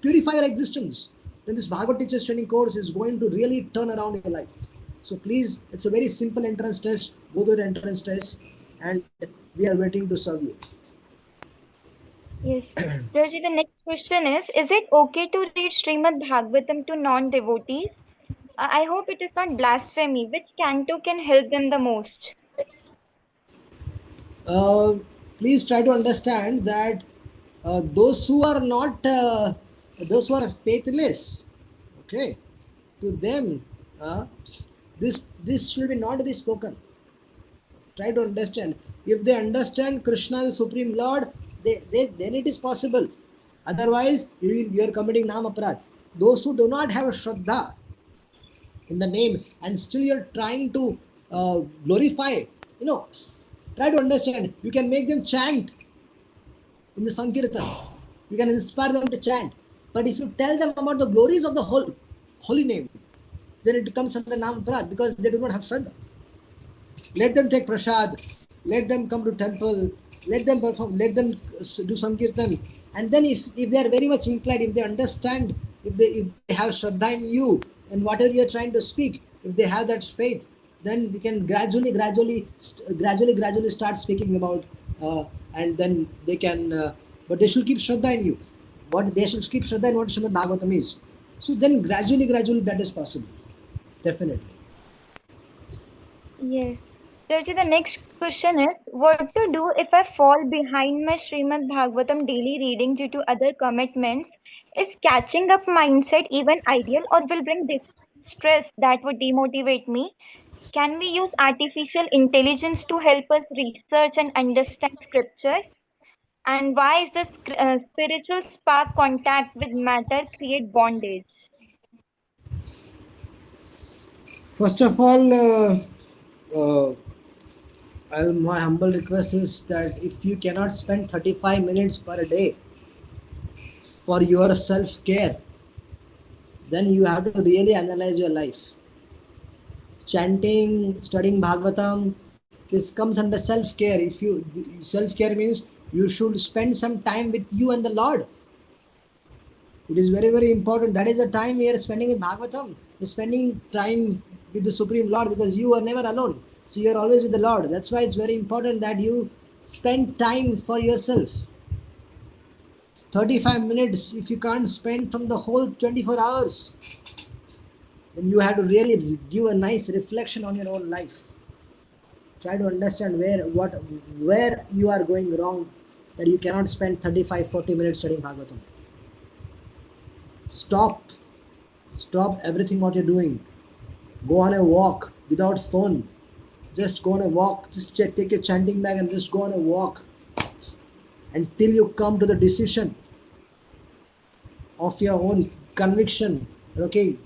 S4: purify your existence, then this Bhagavad Teachers Training course is going to really turn around your life. So please, it's a very simple entrance test. Go to the entrance test, and we are waiting to serve you.
S3: Yes. Prabhuji, the next question is it okay to read Srimad Bhagavatam to non-devotees? I hope it is not blasphemy. Which canto can help them the most?
S4: Uh, Please try to understand that those who are not, those who are faithless, okay, to them, this should be not be spoken. Try to understand. If they understand Krishna is Supreme Lord, then it is possible. Otherwise, you are committing Nam Aparad. Those who do not have Shraddha in the name and still you're trying to glorify, try to understand. You can make them chant in the Sankirtan. You can inspire them to chant. But if you tell them about the glories of the holy name, then it comes under Nam Aparad because they do not have Shraddha. Let them take prasad, let them come to temple, let them perform, let them do sankirtan, and then if they are very much inclined, if they understand, if they have shraddha in you and whatever you are trying to speak, if they have that faith, then they can gradually start speaking about, and then they can, but they should keep shraddha in you. What they should keep shraddha in what Srimad Bhagavatam is. So then gradually that is possible, definitely.
S3: Yes. Prabhuji, the next question is what to do if I fall behind my Srimad Bhagavatam daily reading due to other commitments? Is catching up mindset even ideal or will bring distress that would demotivate me? Can we use artificial intelligence to help us research and understand scriptures? And why is the spiritual spark contact with matter create bondage?
S4: First of all, uh, my humble request is that if you cannot spend 35 minutes per day for your self care, then you have to really analyze your life. Chanting, studying Bhagavatam, this comes under self care. If you self care means you should spend some time with you and the Lord. It is very important. That is the time we are spending with Bhagavatam. You're spending time with the Supreme Lord because you are never alone. So you are always with the Lord. That's why it's very important that you spend time for yourself. 35 minutes if you can't spend from the whole 24 hours. then you have to really give a nice reflection on your own life. Try to understand where you are going wrong, that you cannot spend 35-40 minutes studying Bhagavatam. Stop everything what you're doing. Go on a walk without phone. Just go on a walk. Just take your chanting bag and just go on a walk until you come to the decision of your own conviction. Okay,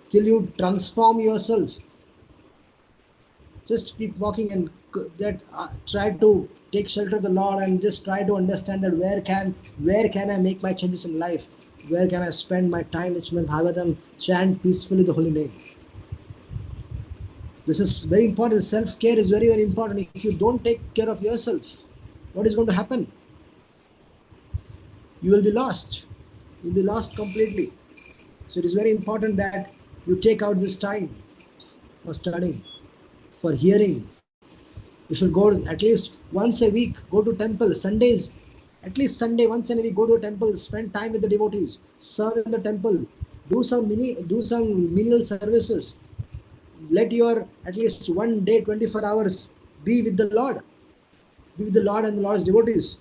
S4: till you transform yourself. Just keep walking and try to take shelter of the Lord and just try to understand that where can I make my changes in life? Where can I spend my time in Srimad Bhagavatam, chant peacefully the holy name? This is very important. Self-care is very, very important. If you don't take care of yourself, what is going to happen? You will be lost. You will be lost completely. So it is very important that you take out this time for studying, for hearing. You should go at least once a week, go to temple. Sundays, at least Sunday, once in a week, go to a temple, spend time with the devotees, serve in the temple, do some menial services. Let your at least one day, 24 hours be with the Lord. Be with the Lord and the Lord's devotees.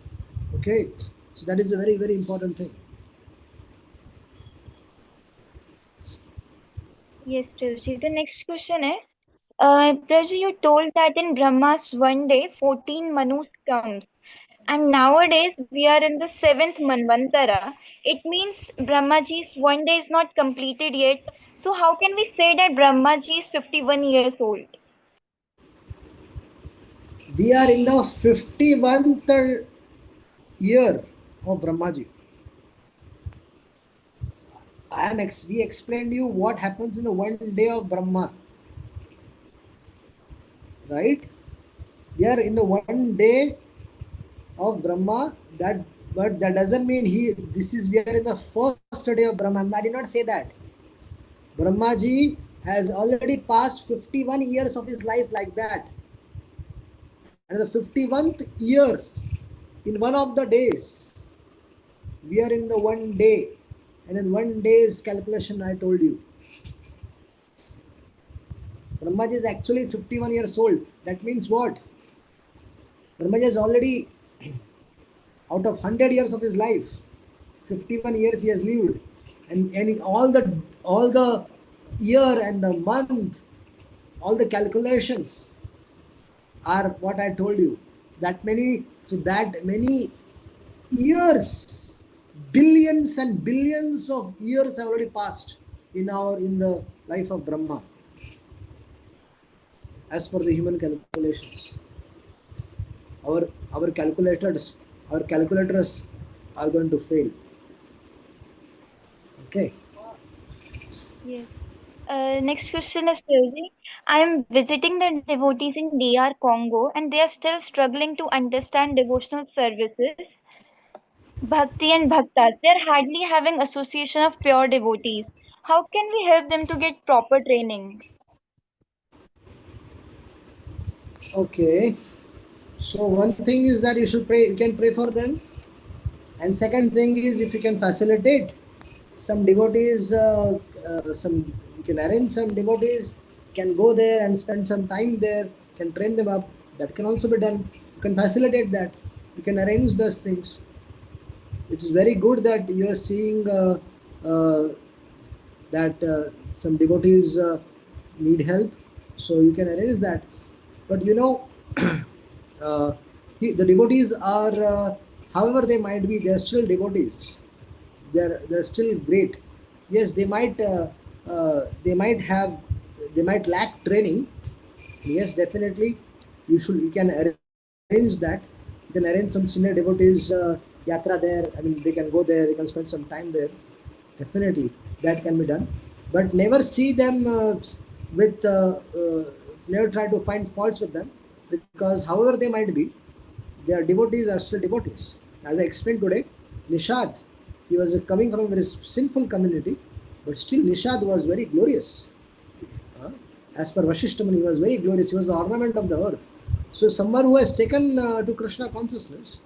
S4: Okay, so that is a very, very important thing.
S3: Yes, Prabhuji. The next question is, Prabhuji, you told that in Brahma's one day, 14 Manus comes. And nowadays, we are in the 7th Manvantara. It means Brahmaji's one day is not completed yet. So how can we say that Brahmaji is 51 years old?
S4: We are in the 51st year of Brahmaji. We explained you what happens in the one day of Brahma. Right? We are in the one day of Brahma, but that doesn't mean we are in the first day of Brahma. I did not say that. Brahmaji has already passed 51 years of his life like that. And the 51st year, in one of the days, we are in the one day. And in one day's calculation, I told you. Brahmaji is actually 51 years old. That means what? Brahmaji is already out of 100 years of his life, 51 years he has lived. And in all the year and the month, all the calculations are what I told you. That many years, billions and billions of years have already passed in the life of Brahma, as per the human calculations. Our calculators are going to fail. Okay.
S3: Yes. Next question is, Prabhuji. I am visiting the devotees in DR Congo and they are still struggling to understand devotional services, Bhakti and Bhaktas. They are hardly having association of pure devotees. How can we help them to get proper training?
S4: Okay. So one thing is that you should pray. You can pray for them. And second thing is, if you can facilitate some devotees, you can arrange some devotees, can go there and spend some time there, can train them up. That can also be done. You can facilitate that. You can arrange those things. It is very good that you are seeing that some devotees need help, so you can arrange that. But the devotees are, however they might be, they are still devotees. They're still great. Yes, they might lack training. Yes, definitely. You can arrange that. You can arrange some senior devotees yatra there. I mean, they can go there. They can spend some time there. Definitely, that can be done. But never see them never try to find faults with them, because however they might be, their devotees are still devotees. As I explained today, Nishad, he was coming from a very sinful community, but still Nishad was very glorious. As per Vashishtamani, he was very glorious. He was the ornament of the earth. So someone who has taken to Krishna consciousness,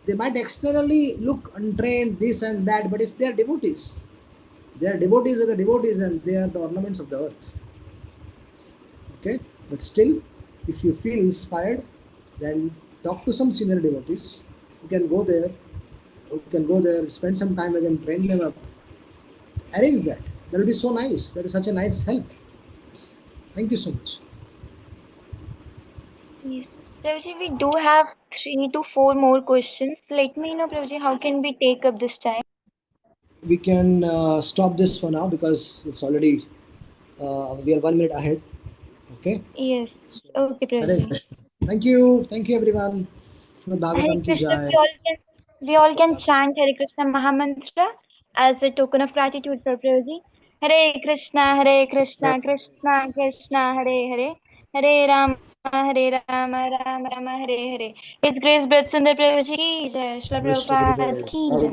S4: they might externally look untrained, this and that, but if they are devotees, They are devotees of the devotees and they are the ornaments of the earth. Okay, but still, if you feel inspired, then talk to some senior devotees. You can go there. You can go there, spend some time with them, train them up. Arrange that. That will be so nice. That is such a nice help. Thank you so much.
S3: Yes. Prabhuji, we do have 3 to 4 more questions. Let me know, Prabhuji, how can we take up this time?
S4: We can stop this for now because it's already we are 1 minute ahead. Okay.
S3: Yes. Okay,
S4: Hare
S3: Prabhuji.
S4: Krishna. Thank you everyone. Srimad
S3: Hare
S4: Bhagavatam ki
S3: Krishna,
S4: jai.
S3: we all can chant Hare Krishna Mahamantra as a token of gratitude for Prabhuji. Hare Krishna, Krishna Krishna, Hare Hare, Hare Rama, Rama Rama, Hare Hare. His Grace Breath Sundar Prabhuji ki jai, Shri
S4: Avishta Guru
S3: Prabhupada
S4: Jai.
S3: ki
S4: Have a
S3: jai.
S4: good